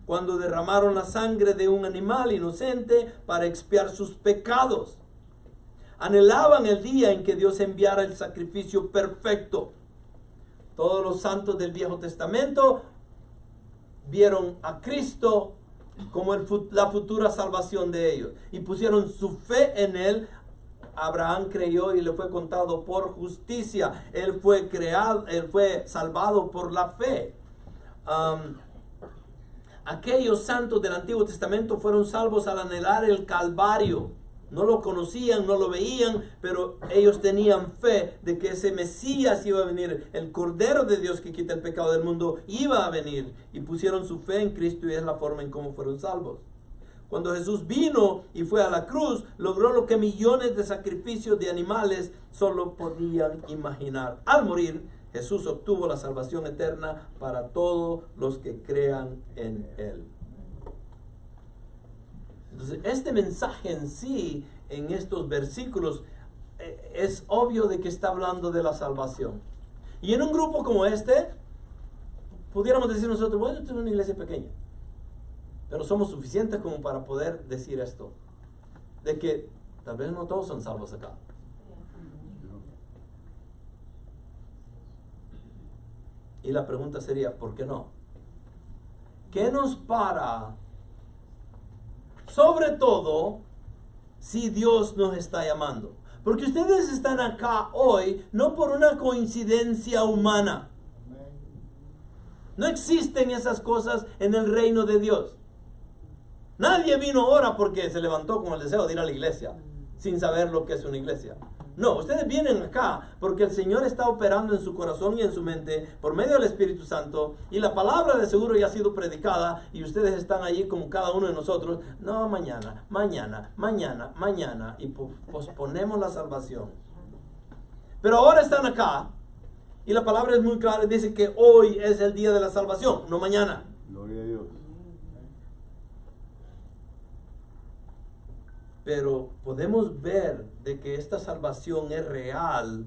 Cuando derramaron la sangre de un animal inocente para expiar sus pecados. Anhelaban el día en que Dios enviara el sacrificio perfecto. Todos los santos del Viejo Testamento vieron a Cristo como la futura salvación de ellos y pusieron su fe en Él. Abraham creyó y le fue contado por justicia. Él fue salvado por la fe. Aquellos santos del Antiguo Testamento fueron salvos al anhelar el Calvario. No lo conocían, no lo veían, pero ellos tenían fe de que ese Mesías iba a venir, el Cordero de Dios que quita el pecado del mundo iba a venir, y pusieron su fe en Cristo, y es la forma en cómo fueron salvos. Cuando Jesús vino y fue a la cruz, logró lo que millones de sacrificios de animales solo podían imaginar. Al morir, Jesús obtuvo la salvación eterna para todos los que crean en Él. Entonces, este mensaje en sí, en estos versículos, es obvio de que está hablando de la salvación. Y en un grupo como este, pudiéramos decir nosotros, bueno, esto es una iglesia pequeña, pero somos suficientes como para poder decir esto, de que tal vez no todos son salvos acá. Y la pregunta sería, ¿por qué no? ¿Qué nos para? Sobre todo, si Dios nos está llamando. Porque ustedes están acá hoy no por una coincidencia humana. No existen esas cosas en el reino de Dios. Nadie vino ahora porque se levantó con el deseo de ir a la iglesia, sin saber lo que es una iglesia. No, ustedes vienen acá porque el Señor está operando en su corazón y en su mente por medio del Espíritu Santo, y la palabra de seguro ya ha sido predicada y ustedes están allí como cada uno de nosotros. No, mañana, y posponemos la salvación. Pero ahora están acá y la palabra es muy clara, dice que hoy es el día de la salvación, no mañana. Gloria a Dios. Pero podemos ver de que esta salvación es real.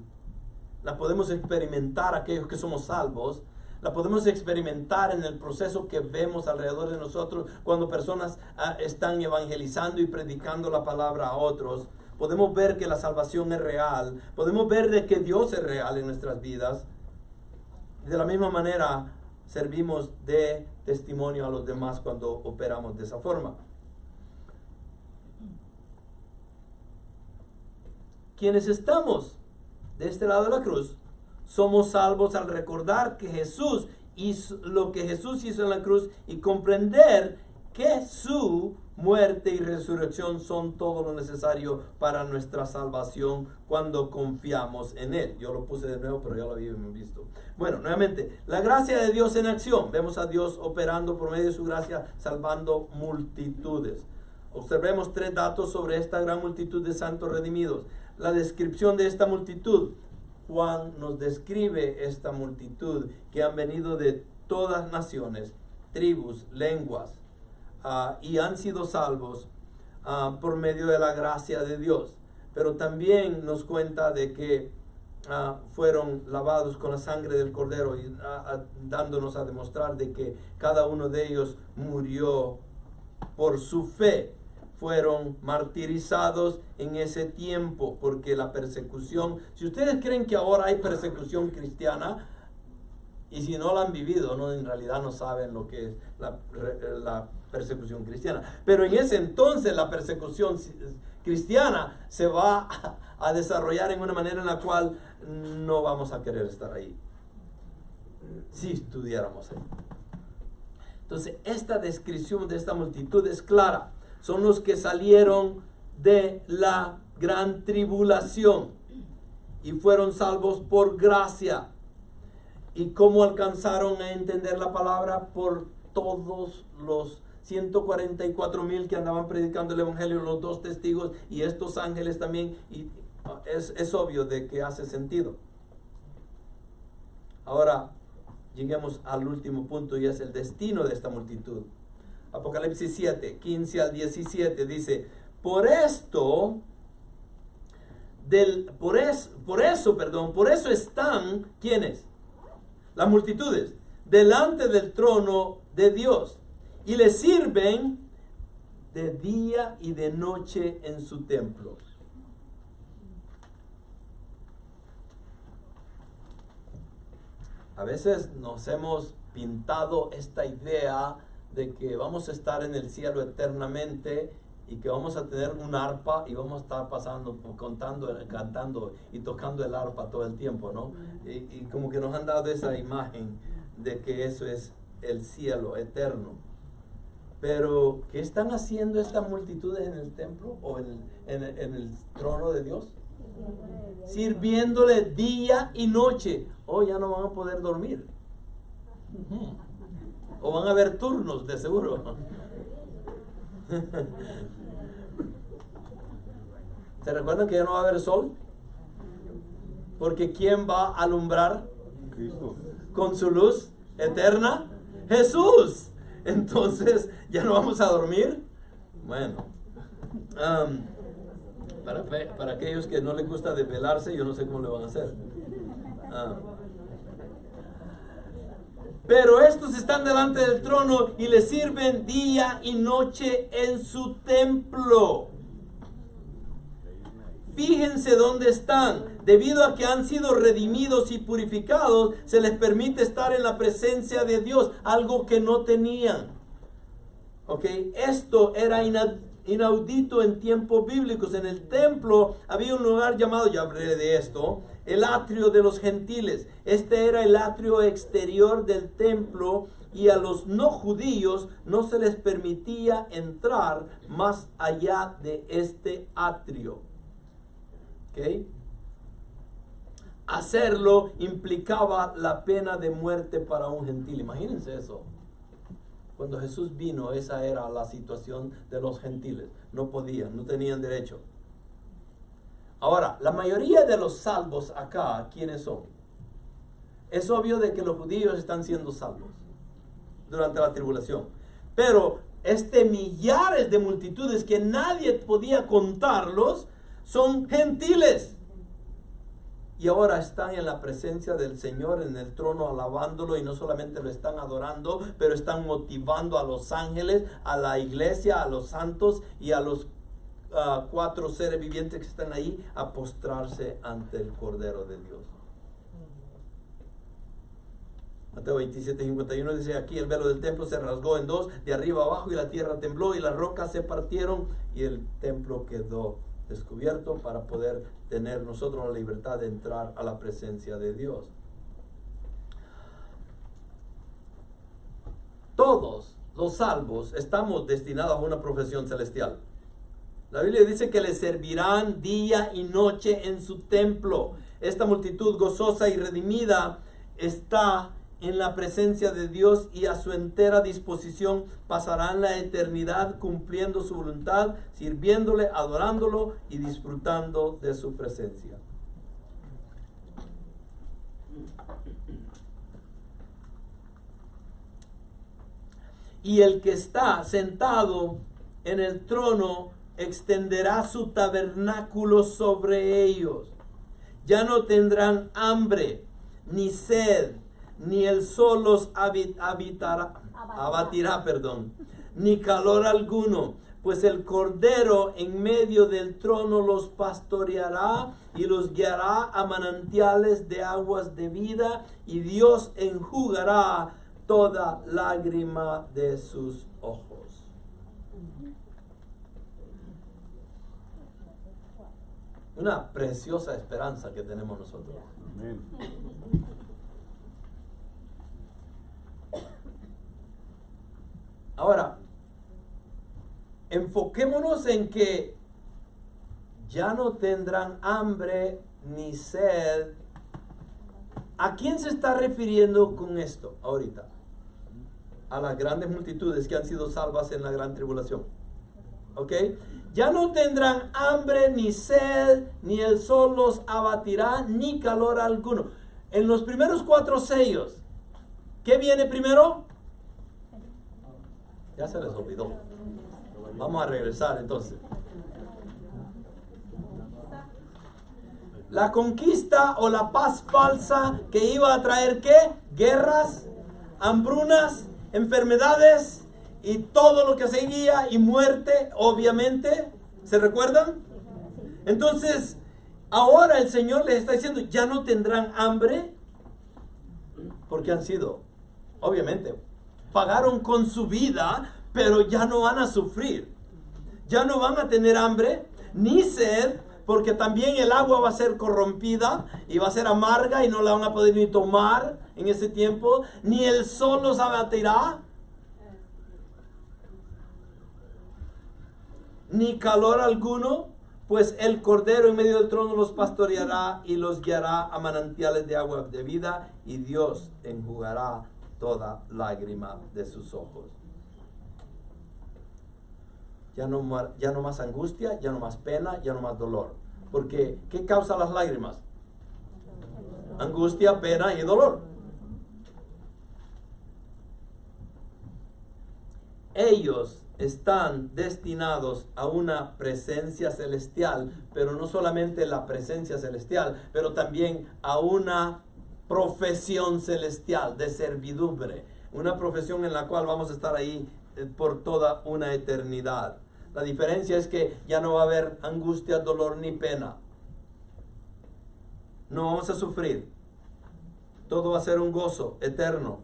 La podemos experimentar aquellos que somos salvos. La podemos experimentar en el proceso que vemos alrededor de nosotros cuando personas están evangelizando y predicando la palabra a otros. Podemos ver que la salvación es real. Podemos ver de que Dios es real en nuestras vidas. De la misma manera servimos de testimonio a los demás cuando operamos de esa forma. Quienes estamos de este lado de la cruz, somos salvos al recordar que Jesús hizo lo que Jesús hizo en la cruz y comprender que su muerte y resurrección son todo lo necesario para nuestra salvación cuando confiamos en Él. Yo lo puse de nuevo, pero ya lo habíamos visto. Bueno, nuevamente, la gracia de Dios en acción. Vemos a Dios operando por medio de su gracia, salvando multitudes. Observemos 3 datos sobre esta gran multitud de santos redimidos. La descripción de esta multitud. Juan nos describe esta multitud que han venido de todas naciones, tribus, lenguas, y han sido salvos por medio de la gracia de Dios. Pero también nos cuenta de que fueron lavados con la sangre del Cordero, y dándonos a demostrar de que cada uno de ellos murió por su fe. Fueron martirizados en ese tiempo, porque la persecución, si ustedes creen que ahora hay persecución cristiana, y si no la han vivido, no, en realidad no saben lo que es la persecución cristiana. Pero en ese entonces la persecución cristiana se va a desarrollar en una manera en la cual no vamos a querer estar ahí, si estudiáramos ahí. Entonces, esta descripción de esta multitud es clara. Son los que salieron de la gran tribulación y fueron salvos por gracia. ¿Y cómo alcanzaron a entender la palabra? Por todos los 144,000 que andaban predicando el evangelio, los 2 testigos y estos ángeles también. Y es obvio de que hace sentido. Ahora lleguemos al último punto, y es el destino de esta multitud. Apocalipsis 7, 15 al 17 dice: por eso están, ¿quiénes? Las multitudes, delante del trono de Dios, y le sirven de día y de noche en su templo. A veces nos hemos pintado esta idea de que vamos a estar en el cielo eternamente y que vamos a tener un arpa y vamos a estar cantando y tocando el arpa todo el tiempo, ¿no? Y como que nos han dado esa imagen de que eso es el cielo eterno. Pero, ¿qué están haciendo estas multitudes en el templo o en el trono de Dios? Sirviéndole día y noche. Ya no van a poder dormir. O van a haber turnos, de seguro. ¿Se recuerdan que ya no va a haber sol? Porque ¿quién va a alumbrar? Cristo. Con su luz eterna, Jesús. Entonces, ¿ya no vamos a dormir? Bueno, para aquellos que no les gusta desvelarse, yo no sé cómo le van a hacer. Pero estos están delante del trono y le sirven día y noche en su templo. Fíjense dónde están. Debido a que han sido redimidos y purificados, se les permite estar en la presencia de Dios, algo que no tenían. ¿Ok? Esto era inaudito en tiempos bíblicos. En el templo había un lugar llamado, ya hablé de esto, el atrio de los gentiles. Este era el atrio exterior del templo, y a los no judíos no se les permitía entrar más allá de este atrio. ¿Ok? Hacerlo implicaba la pena de muerte para un gentil. Imagínense eso. Cuando Jesús vino, esa era la situación de los gentiles. No podían, no tenían derecho. Ahora, la mayoría de los salvos acá, ¿quiénes son? Es obvio de que los judíos están siendo salvos durante la tribulación. Pero millares de multitudes que nadie podía contarlos, son gentiles. Y ahora están en la presencia del Señor, en el trono, alabándolo, y no solamente lo están adorando, pero están motivando a los ángeles, a la iglesia, a los santos y a los 4 seres vivientes que están ahí a postrarse ante el Cordero de Dios. Mateo 27:51 dice: aquí el velo del templo se rasgó en 2, de arriba abajo, y la tierra tembló y las rocas se partieron y el templo quedó descubierto para poder tener nosotros la libertad de entrar a la presencia de Dios. Todos los salvos, estamos destinados a una profesión celestial. La Biblia dice que le servirán día y noche en su templo. Esta multitud gozosa y redimida está en la presencia de Dios y a su entera disposición pasarán la eternidad cumpliendo su voluntad, sirviéndole, adorándolo y disfrutando de su presencia. Y el que está sentado en el trono extenderá su tabernáculo sobre ellos. Ya no tendrán hambre, ni sed, ni el sol los abatirá, ni calor alguno, pues el Cordero en medio del trono los pastoreará y los guiará a manantiales de aguas de vida, y Dios enjugará toda lágrima de sus ojos. Una preciosa esperanza que tenemos nosotros. Amén. Ahora, enfoquémonos en que ya no tendrán hambre ni sed. ¿A quién se está refiriendo con esto ahorita? A las grandes multitudes que han sido salvas en la gran tribulación. ¿Ok? Ya no tendrán hambre ni sed, ni el sol los abatirá, ni calor alguno. En los primeros 4 sellos, ¿qué viene primero? Ya se les olvidó. Vamos a regresar entonces. La conquista o la paz falsa que iba a traer ¿qué? Guerras, hambrunas, enfermedades y todo lo que seguía, y muerte, obviamente. ¿Se recuerdan? Entonces, ahora el Señor les está diciendo, ya no tendrán hambre, porque han sido, obviamente, pagaron con su vida, pero ya no van a sufrir. Ya no van a tener hambre, ni sed, porque también el agua va a ser corrompida y va a ser amarga y no la van a poder ni tomar en ese tiempo, ni el sol los abatirá, ni calor alguno, pues el Cordero en medio del trono los pastoreará y los guiará a manantiales de agua de vida, y Dios enjugará toda lágrima de sus ojos. Ya no más angustia, ya no más pena, ya no más dolor. Porque, ¿qué causa las lágrimas? Angustia, pena y dolor. Ellos están destinados a una presencia celestial, pero no solamente la presencia celestial, pero también a una profesión celestial de servidumbre. Una profesión en la cual vamos a estar ahí por toda una eternidad. La diferencia es que ya no va a haber angustia, dolor ni pena. No vamos a sufrir. Todo va a ser un gozo eterno.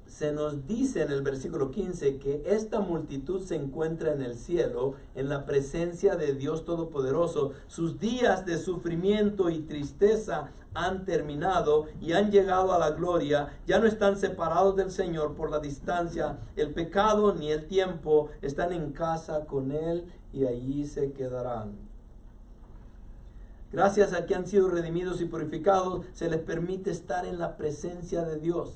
Se nos dice en el versículo 15 que esta multitud se encuentra en el cielo, en la presencia de Dios Todopoderoso. Sus días de sufrimiento y tristeza han terminado y han llegado a la gloria. Ya no están separados del Señor por la distancia. El pecado ni el tiempo están en casa con Él y allí se quedarán. Gracias a que han sido redimidos y purificados, se les permite estar en la presencia de Dios.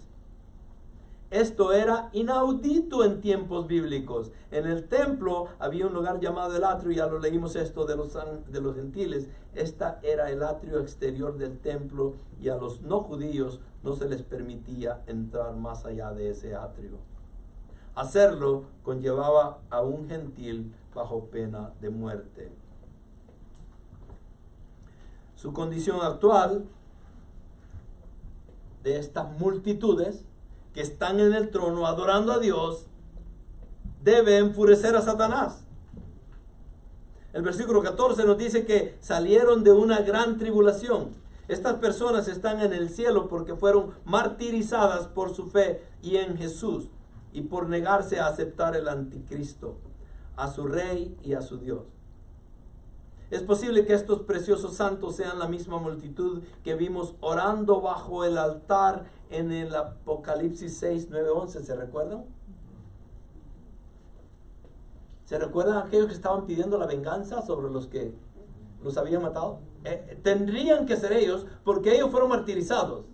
Esto era inaudito en tiempos bíblicos. En el templo había un lugar llamado el atrio, ya lo leímos esto de los gentiles. Esta era el atrio exterior del templo, y a los no judíos no se les permitía entrar más allá de ese atrio. Hacerlo conllevaba a un gentil bajo pena de muerte. Su condición actual de estas multitudes que están en el trono adorando a Dios debe enfurecer a Satanás. El versículo 14 nos dice que salieron de una gran tribulación. Estas personas están en el cielo porque fueron martirizadas por su fe y en Jesús, y por negarse a aceptar el anticristo, a su rey y a su Dios. Es posible que estos preciosos santos sean la misma multitud que vimos orando bajo el altar en el Apocalipsis 6, 9, 11. ¿Se recuerdan? ¿Se recuerdan aquellos que estaban pidiendo la venganza sobre los que los habían matado? Tendrían que ser ellos, porque ellos fueron martirizados.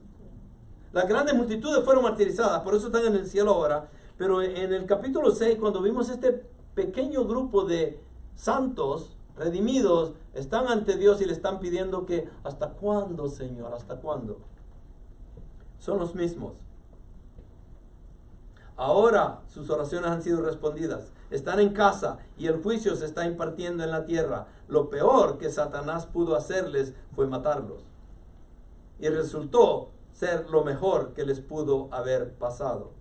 Las grandes multitudes fueron martirizadas, por eso están en el cielo ahora. Pero en el capítulo 6, cuando vimos este pequeño grupo de santos redimidos, están ante Dios y le están pidiendo que, ¿hasta cuándo, Señor? ¿Hasta cuándo? Son los mismos. Ahora sus oraciones han sido respondidas. Están en casa y el juicio se está impartiendo en la tierra. Lo peor que Satanás pudo hacerles fue matarlos. Y resultó ser lo mejor que les pudo haber pasado.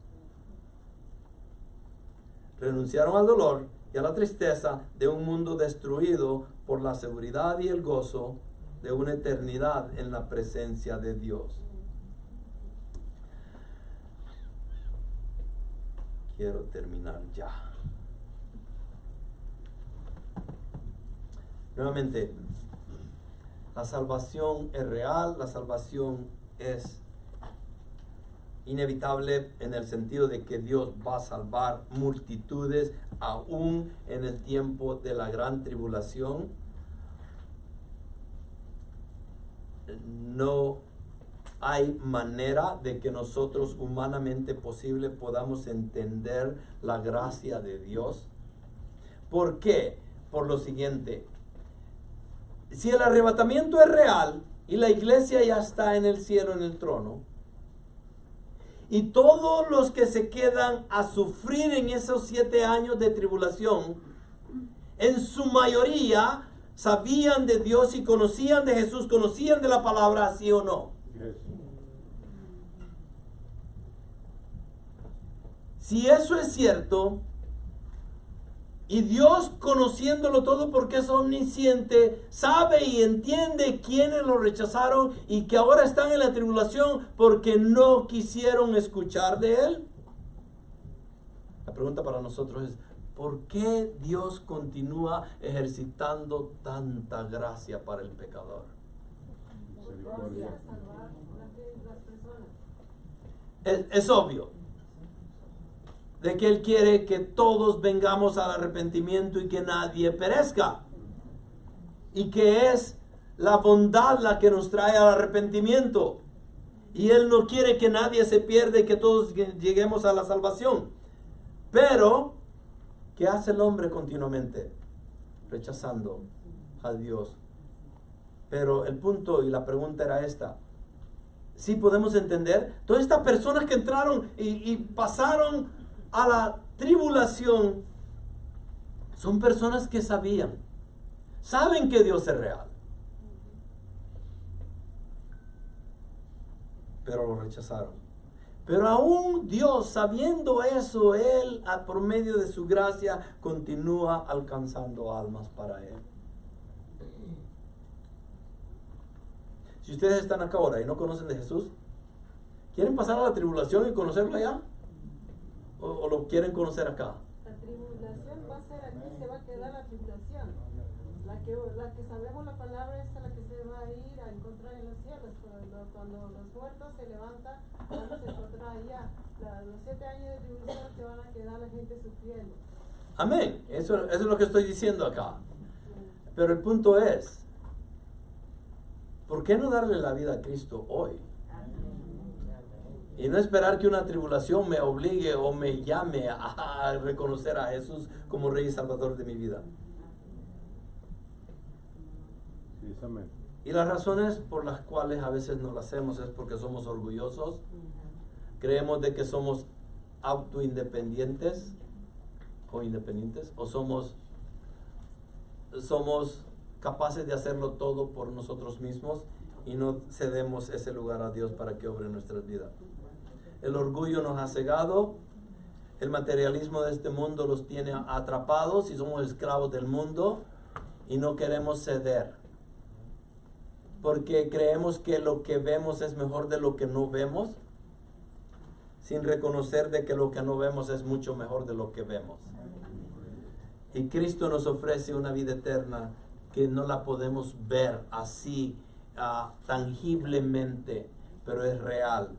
Renunciaron al dolor y a la tristeza de un mundo destruido por la seguridad y el gozo de una eternidad en la presencia de Dios. Quiero terminar ya. Nuevamente, la salvación es real, la salvación es inevitable en el sentido de que Dios va a salvar multitudes aún en el tiempo de la gran tribulación. No hay manera de que nosotros humanamente posible podamos entender la gracia de Dios. ¿Por qué? Por lo siguiente: si el arrebatamiento es real y la iglesia ya está en el cielo, en el trono, y todos los que se quedan a sufrir en esos 7 años de tribulación, en su mayoría sabían de Dios y conocían de Jesús, conocían de la palabra, ¿sí o no? Yes. Si eso es cierto, y Dios, conociéndolo todo porque es omnisciente, sabe y entiende quiénes lo rechazaron y que ahora están en la tribulación porque no quisieron escuchar de Él. La pregunta para nosotros es: ¿por qué Dios continúa ejercitando tanta gracia para el pecador? Es obvio de que Él quiere que todos vengamos al arrepentimiento y que nadie perezca. Y que es la bondad la que nos trae al arrepentimiento. Y Él no quiere que nadie se pierda y que todos lleguemos a la salvación. Pero, ¿qué hace el hombre continuamente? Rechazando a Dios. Pero el punto y la pregunta era esta: ¿sí podemos entender? Todas estas personas que entraron y pasaron a la tribulación son personas que saben que Dios es real, pero lo rechazaron. Pero aún Dios, sabiendo eso, Él, por medio de su gracia, continúa alcanzando almas para Él. Si ustedes están acá ahora y no conocen de Jesús, ¿quieren pasar a la tribulación y conocerlo allá? ¿O lo quieren conocer acá? La tribulación va a ser aquí, se va a quedar la tribulación. La que sabemos la palabra es la que se va a ir a encontrar en los cielos. Cuando los muertos se levantan, vamos a encontrar allá. Los 7 años de tribulación se van a quedar la gente sufriendo. Amén. Eso es lo que estoy diciendo acá. Pero el punto es: ¿por qué no darle la vida a Cristo hoy? Y no esperar que una tribulación me obligue o me llame a reconocer a Jesús como Rey y Salvador de mi vida. Sí, amén. Y las razones por las cuales a veces no lo hacemos es porque somos orgullosos. Creemos de que somos autoindependientes o independientes, o somos capaces de hacerlo todo por nosotros mismos y no cedemos ese lugar a Dios para que obre en nuestras vidas. El orgullo nos ha cegado, el materialismo de este mundo los tiene atrapados y somos esclavos del mundo y no queremos ceder, porque creemos que lo que vemos es mejor de lo que no vemos, sin reconocer de que lo que no vemos es mucho mejor de lo que vemos. Y Cristo nos ofrece una vida eterna que no la podemos ver así tangiblemente, pero es real.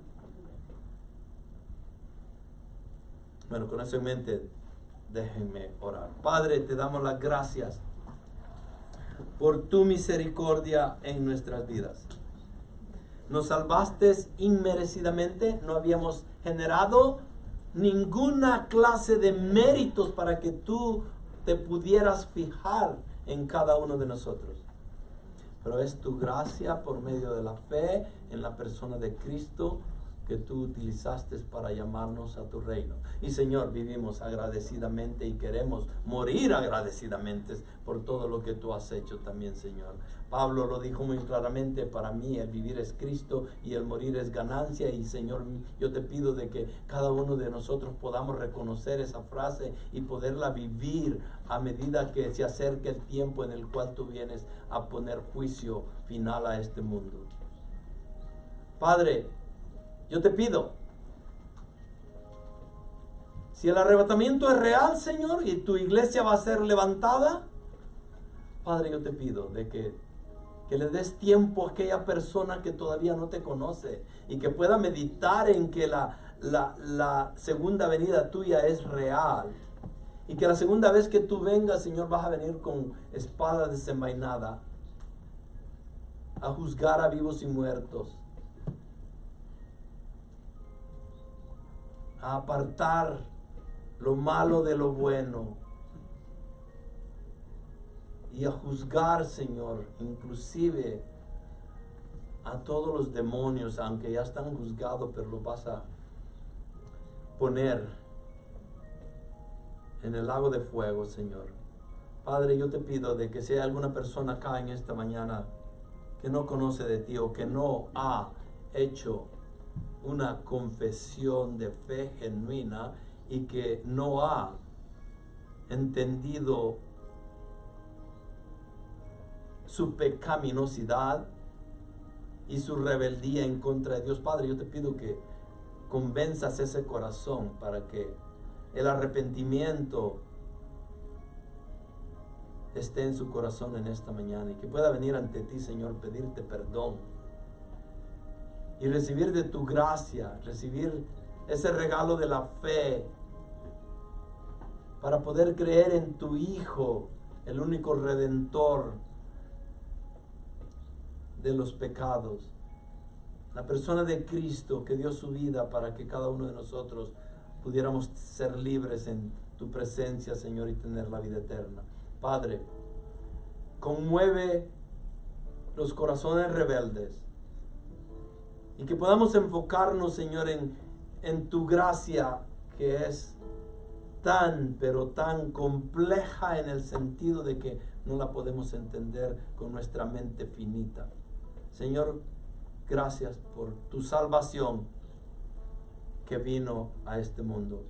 Bueno, con eso en mente, déjenme orar. Padre, te damos las gracias por tu misericordia en nuestras vidas. Nos salvaste inmerecidamente, no habíamos generado ninguna clase de méritos para que tú te pudieras fijar en cada uno de nosotros. Pero es tu gracia por medio de la fe en la persona de Cristo que tú utilizaste para llamarnos a tu reino. Y Señor, vivimos agradecidamente y queremos morir agradecidamente por todo lo que tú has hecho también, Señor. Pablo lo dijo muy claramente: para mí el vivir es Cristo y el morir es ganancia. Y Señor, yo te pido de que cada uno de nosotros podamos reconocer esa frase y poderla vivir a medida que se acerque el tiempo en el cual tú vienes a poner juicio final a este mundo. Padre, yo te pido, si el arrebatamiento es real, Señor, y tu iglesia va a ser levantada, Padre, yo te pido de que le des tiempo a aquella persona que todavía no te conoce y que pueda meditar en que la segunda venida tuya es real. Y que la segunda vez que tú vengas, Señor, vas a venir con espada desenvainada a juzgar a vivos y muertos, a apartar lo malo de lo bueno y a juzgar, Señor, inclusive a todos los demonios, aunque ya están juzgados, pero los vas a poner en el lago de fuego, Señor. Padre, yo te pido de que si hay alguna persona acá en esta mañana que no conoce de ti o que no ha hecho una confesión de fe genuina y que no ha entendido su pecaminosidad y su rebeldía en contra de Dios, Padre, yo te pido que convenzas ese corazón para que el arrepentimiento esté en su corazón en esta mañana y que pueda venir ante ti, Señor, pedirte perdón y recibir de tu gracia, recibir ese regalo de la fe para poder creer en tu Hijo, el único redentor de los pecados, la persona de Cristo que dio su vida para que cada uno de nosotros pudiéramos ser libres en tu presencia, Señor, y tener la vida eterna. Padre, conmueve los corazones rebeldes y que podamos enfocarnos, Señor, en tu gracia, que es tan, pero tan compleja en el sentido de que no la podemos entender con nuestra mente finita. Señor, gracias por tu salvación que vino a este mundo.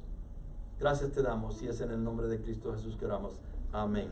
Gracias te damos y es en el nombre de Cristo Jesús que oramos. Amén.